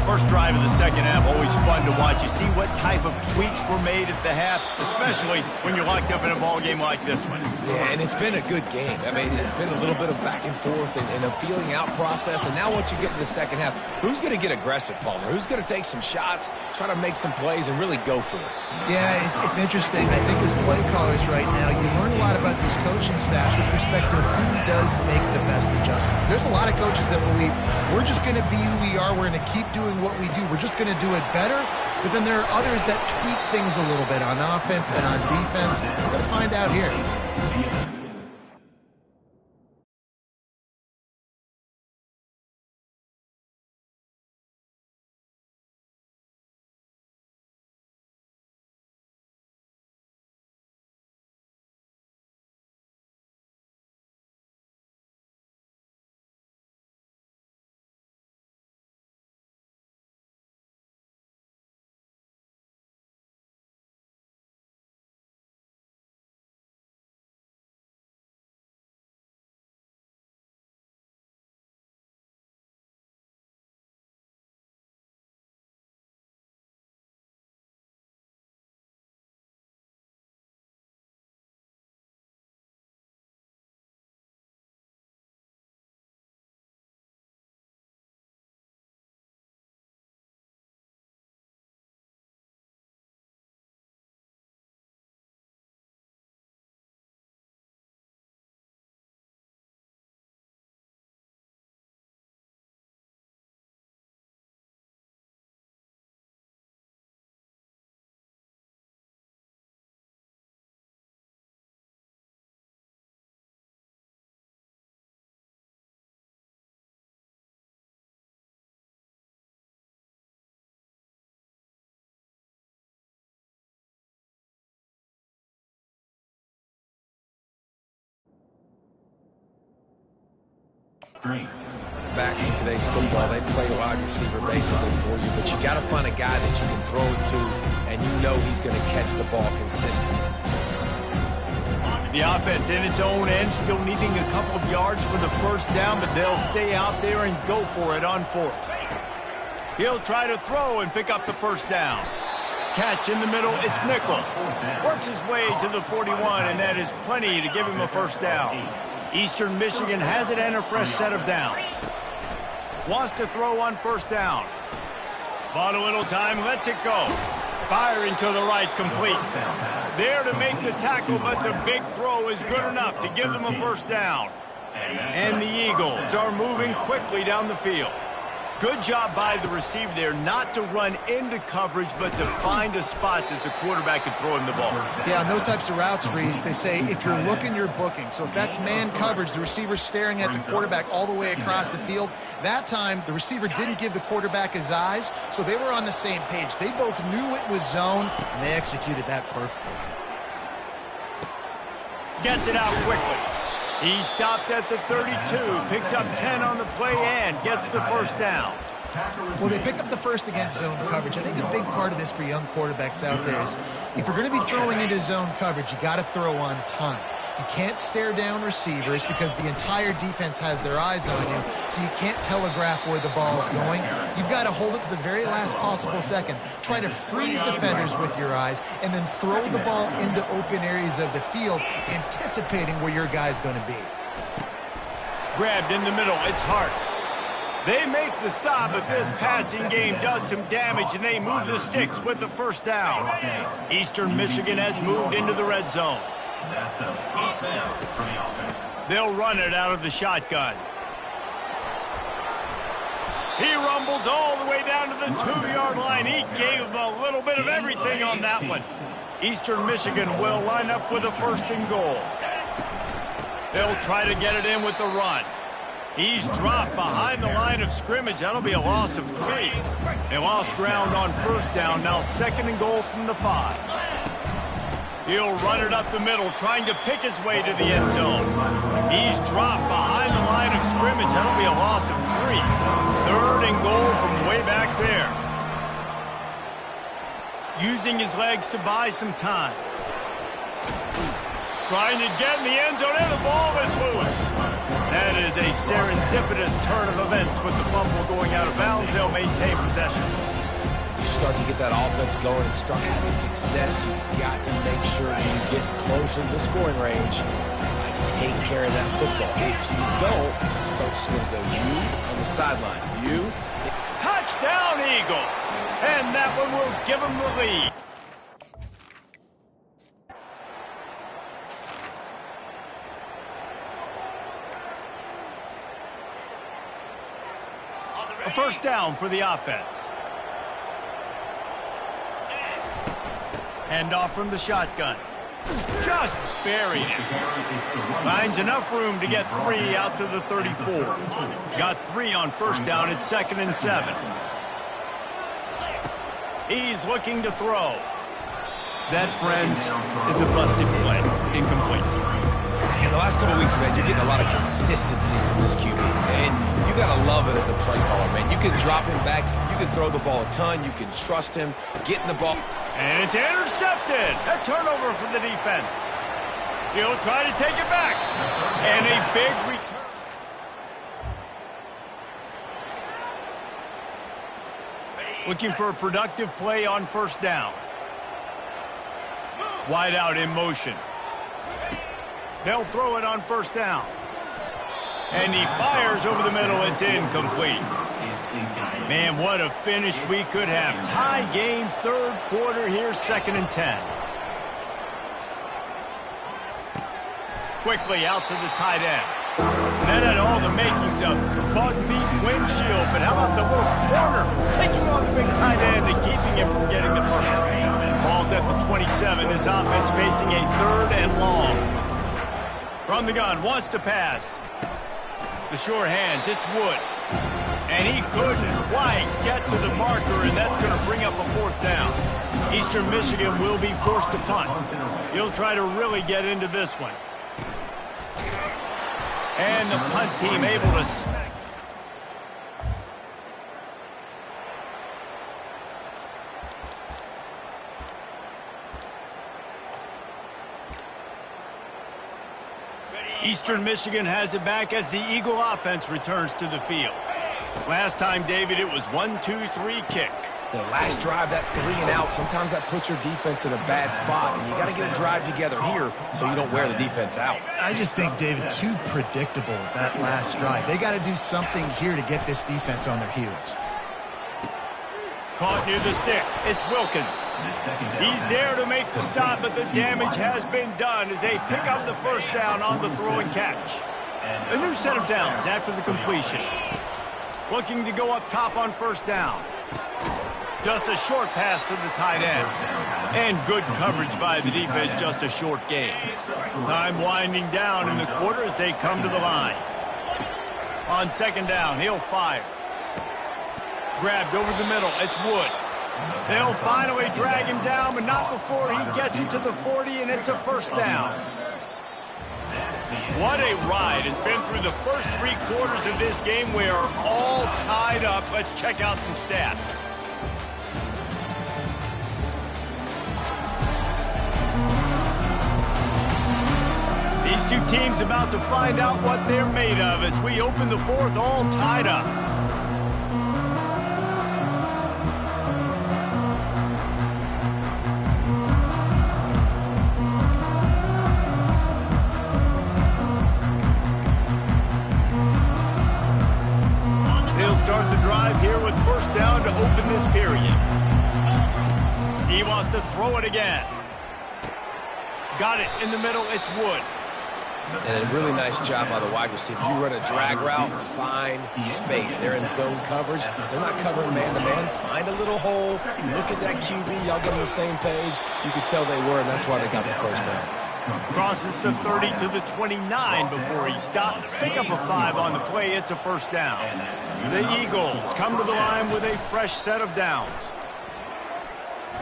First drive of the second half, always fun to watch. You see what type of tweaks were made at the half, especially when you're locked up in a ball game like this one. Yeah, and it's been a good game. I mean, it's been a little bit of back and forth and a feeling out process. And now once you get to the second half, who's going to get aggressive, Palmer? Who's going to take some shots, try to make some plays, and really go for it? Yeah, it's interesting. I think as play callers right now, you learn a lot about these coaching staffs with respect to who does make the best adjustments. There's a lot of coaches that believe we're just going to be who we are. We're going to keep doing what we do. We're just going to do it better. But then there are others that tweak things a little bit on offense and on defense. We're going to find out here. Backs in today's football, they play wide receiver basically for you, but you got to find a guy that you can throw it to, and you know he's going to catch the ball consistently. The offense in its own end, still needing a couple of yards for the first down, but they'll stay out there and go for it on fourth. He'll try to throw and pick up the first down. Catch in the middle, it's Nickel. Works his way to the 41, and that is plenty to give him a first down. Eastern Michigan has it and a fresh set of downs. Wants to throw on first down. Bought a little time, lets it go. Firing to the right, complete. There to make the tackle, but the big throw is good enough to give them a first down. And the Eagles are moving quickly down the field. Good job by the receiver there not to run into coverage, but to find a spot that the quarterback can throw him the ball. Yeah, on those types of routes, Reese, they say if you're looking, you're booking. So if that's man coverage, the receiver's staring at the quarterback all the way across the field. That time, the receiver didn't give the quarterback his eyes, so they were on the same page. They both knew it was zone, and they executed that perfectly. Gets it out quickly. He stopped at the 32, picks up 10 on the play and gets the first down. Well, they pick up the first against zone coverage. I think a big part of this for young quarterbacks out there is if you're going to be throwing into zone coverage, you got to throw on time. You can't stare down receivers because the entire defense has their eyes on you, so you can't telegraph where the ball's going. You've got to hold it to the very last possible second. Try to freeze defenders with your eyes, and then throw the ball into open areas of the field, anticipating where your guy's going to be. Grabbed in the middle, it's Hart. They make the stop, but this passing game does some damage, and they move the sticks with the first down. Eastern Michigan has moved into the red zone. That's a first down for the offense. They'll run it out of the shotgun. He rumbles all the way down to the 2-yard line. He gave them a little bit of everything on that one. Eastern Michigan will line up with a 1st and goal. They'll try to get it in with the run. He's dropped behind the line of scrimmage. That'll be a loss of 3. They lost ground on 1st down. Now 2nd and goal from the 5. He'll run it up the middle, trying to pick his way to the end zone. He's dropped behind the line of scrimmage. That'll be a loss of 3. 3rd and goal from way back there. Using his legs to buy some time. Trying to get in the end zone, and the ball is loose. That is a serendipitous turn of events with the fumble going out of bounds. They'll maintain possession. You start to get that offense going and start having success, you've got to make sure that you get closer to the scoring range by taking care of that football. If you don't, coach is going to go you on the sideline. You. Touchdown, Eagles. And that one will give them the lead. A 1st down for the offense. Hand off from the shotgun. Just buried it. Finds enough room to get 3 out to the 34. Got 3 on 1st down. It's 2nd and 7. He's looking to throw. That, friends, is a busted play. Incomplete. In the last couple of weeks, man, you're getting a lot of consistency from this QB. And you got to love it as a play caller, man. You can drop him back. You can throw the ball a ton. You can trust him. Getting the ball. And it's intercepted. A turnover for the defense. He'll try to take it back. And a big return. Looking for a productive play on 1st down. Wide out in motion. They'll throw it on 1st down. And he fires over the middle. It's incomplete. Man, what a finish we could have. Tie game, 3rd quarter here, 2nd and 10. Quickly out to the tight end. That had all the makings of bug meat windshield, but how about the little corner taking on the big tight end and keeping him from getting the 1st. Ball's at the 27. This offense facing a 3rd and long. From the gun, wants to pass. The sure hands, it's Wood. And he couldn't quite get to the marker, and that's going to bring up a 4th down. Eastern Michigan will be forced to punt. He'll try to really get into this one. And the punt team able to smack. Eastern Michigan has it back as the Eagle offense returns to the field. Last time, David, it was 1-2-3 kick. The last drive, that 3 and out, sometimes that puts your defense in a bad spot, and you got to get a drive together here so you don't wear the defense out. I just think, David, too predictable, that last drive. They got to do something here to get this defense on their heels. Caught near the sticks. It's Wilkins. He's there to make the stop, but the damage has been done as they pick up the 1st down on the throw and catch. A new set of downs after the completion. Looking to go up top on 1st down. Just a short pass to the tight end. And good coverage by the defense, just a short gain. Time winding down in the quarter as they come to the line. On 2nd down, he'll fire. Grabbed over the middle, it's Wood. They'll finally drag him down, but not before he gets it to the 40, and it's a 1st down. What a ride. It's been through the first 3 quarters of this game. We are all tied up. Let's check out some stats. These two teams about to find out what they're made of as we open the 4th all tied up. Start the drive here with 1st down to open this period. He wants to throw it again. Got it in the middle. It's Wood. And a really nice job by the wide receiver. You run a drag route, find space. They're in zone coverage. They're not covering man-to-man. Find a little hole. Look at that QB. Y'all get on the same page. You could tell they were, and that's why they got the first down. Crosses to 30 to the 29 before he stopped. Pick up a 5 on the play. It's a first down. The Eagles come to the line with a fresh set of downs.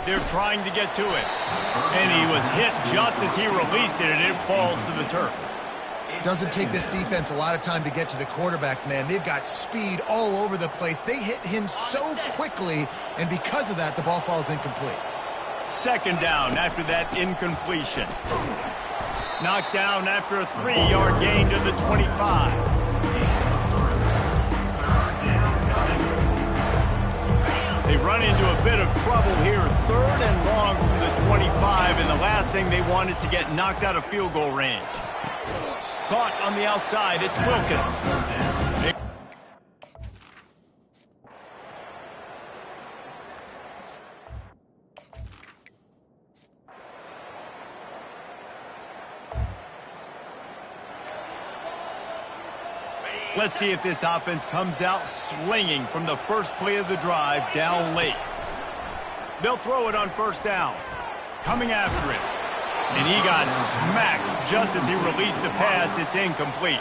They're trying to get to it. And he was hit just as he released it, and it falls to the turf. Doesn't take this defense a lot of time to get to the quarterback, man. They've got speed all over the place. They hit him so quickly, and because of that, the ball falls incomplete. Second down after that incompletion. Knocked down after a 3-yard gain to the 25. They run into a bit of trouble here. 3rd and long from the 25, and the last thing they want is to get knocked out of field goal range. Caught on the outside, it's Wilkins. Let's see if this offense comes out slinging from the first play of the drive down late. They'll throw it on first down. Coming after it. And he got smacked just as he released the pass. It's incomplete.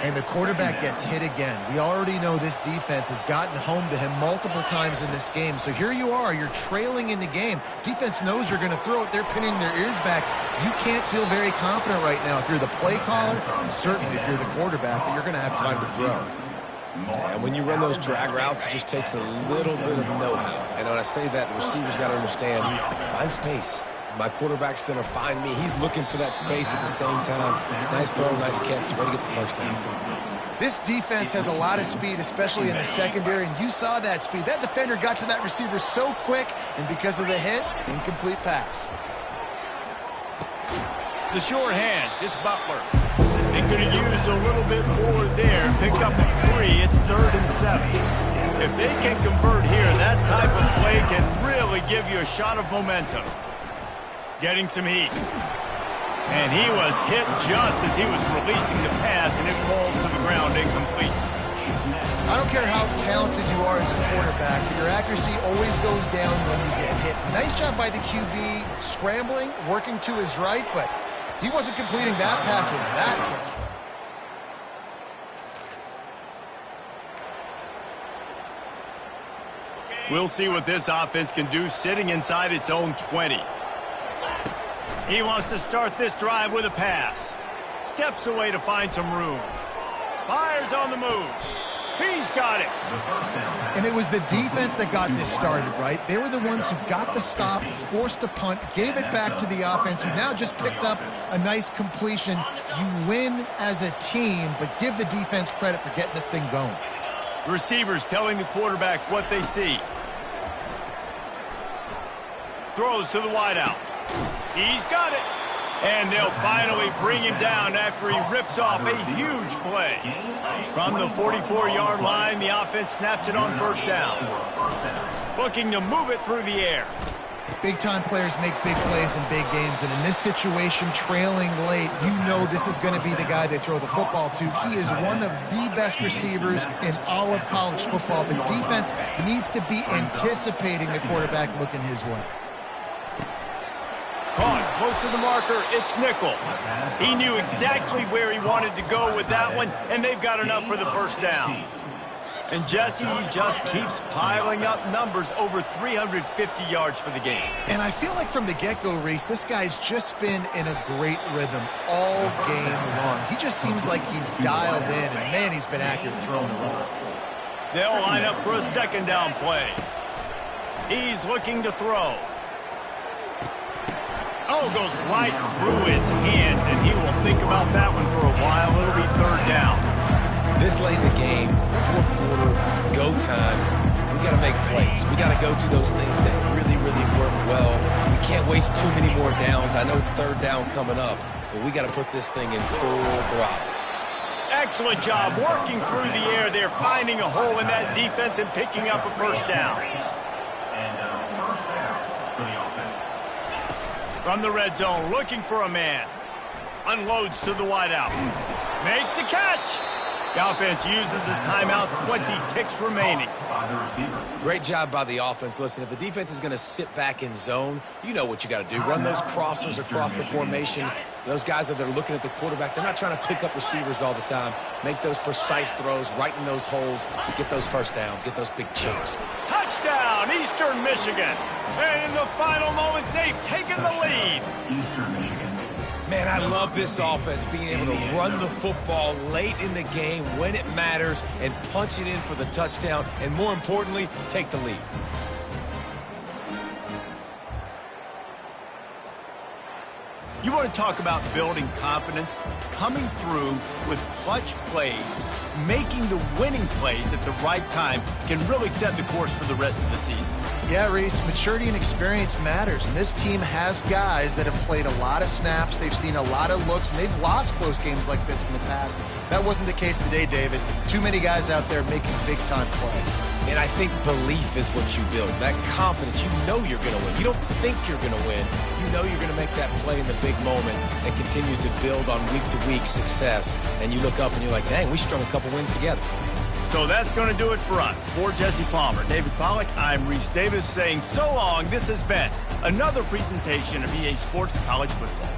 And the quarterback gets hit again. We already know this defense has gotten home to him multiple times in this game. So here you are. You're trailing in the game. Defense knows you're going to throw it. They're pinning their ears back. You can't feel very confident right now if you're the play caller, and certainly if you're the quarterback, that you're going to have time to throw. And when you run those drag routes, it just takes a little bit of know-how. And when I say that, the receivers got to understand, find space. My quarterback's going to find me. He's looking for that space at the same time. Nice throw, nice catch. Way to get the first down. This defense has a lot of speed, especially in the secondary, and you saw that speed. That defender got to that receiver so quick, and because of the hit, incomplete pass. The short hands, it's Butler. They could have used a little bit more there. Picked up a 3. It's 3rd and 7. If they can convert here, that type of play can really give you a shot of momentum. Getting some heat. And he was hit just as he was releasing the pass, and it falls to the ground incomplete. I don't care how talented you are as a quarterback, your accuracy always goes down when you get hit. Nice job by the QB scrambling, working to his right, but he wasn't completing that pass with that pressure. We'll see what this offense can do sitting inside its own 20. He wants to start this drive with a pass. Steps away to find some room. Fires on the move. He's got it. And it was the defense that got this started, right? They were the ones who got the stop, forced a punt, gave it back to the offense, who now just picked up a nice completion. You win as a team, but give the defense credit for getting this thing going. Receivers telling the quarterback what they see. Throws to the wideout. He's got it. And they'll finally bring him down after he rips off a huge play. From the 44-yard line, the offense snaps it on first down. Looking to move it through the air. Big-time players make big plays in big games, and in this situation, trailing late, you know this is going to be the guy they throw the football to. He is one of the best receivers in all of college football. The defense needs to be anticipating the quarterback looking his way. Caught close to the marker, it's Nickel. He knew exactly where he wanted to go with that one, and they've got enough for the first down. And Jesse, he just keeps piling up numbers, over 350 yards for the game. And I feel like from the get-go, Reese, this guy's just been in a great rhythm all game long. He just seems like he's dialed in, and man, he's been accurate throwing the rock. They'll line up for a second down play. He's looking to throw. Oh, goes right through his hands, and he will think about that one for a while. It'll be third down. This late in the game, fourth quarter, go time, we got to make plays. We got to go to those things that really, really work well. We can't waste too many more downs. I know it's third down coming up, but we got to put this thing in full throttle. Excellent job working through the air there, finding a hole in that defense and picking up a first down. From the red zone, looking for a man. unloads to the wideout. Makes the catch. The offense uses a timeout, 20 ticks remaining. Great job by the offense. Listen, if the defense is going to sit back in zone, you know what you got to do. Run those crossers across the formation. Those guys that are looking at the quarterback, they're not trying to pick up receivers all the time. Make those precise throws right in those holes. Get those first downs. Get those big chunks. Touchdown, Eastern Michigan. And in the final moments, they've taken the lead. Eastern Michigan. Man, I love this offense, being able to run the football late in the game when it matters and punch it in for the touchdown, and more importantly, take the lead. You want to talk about building confidence? Coming through with clutch plays, making the winning plays at the right time can really set the course for the rest of the season. Yeah, Reese, maturity and experience matters, and this team has guys that have played a lot of snaps, they've seen a lot of looks, and they've lost close games like this in the past. That wasn't the case today, David. Too many guys out there making big-time plays. And I think belief is what you build. That confidence, you know you're going to win. You don't think you're going to win. You know you're going to make that play in the big moment and continue to build on week-to-week success. And you look up and you're like, dang, we strung a couple wins together. So that's going to do it for us. For Jesse Palmer, David Pollack, I'm Reese Davis saying so long. This has been another presentation of EA Sports College Football.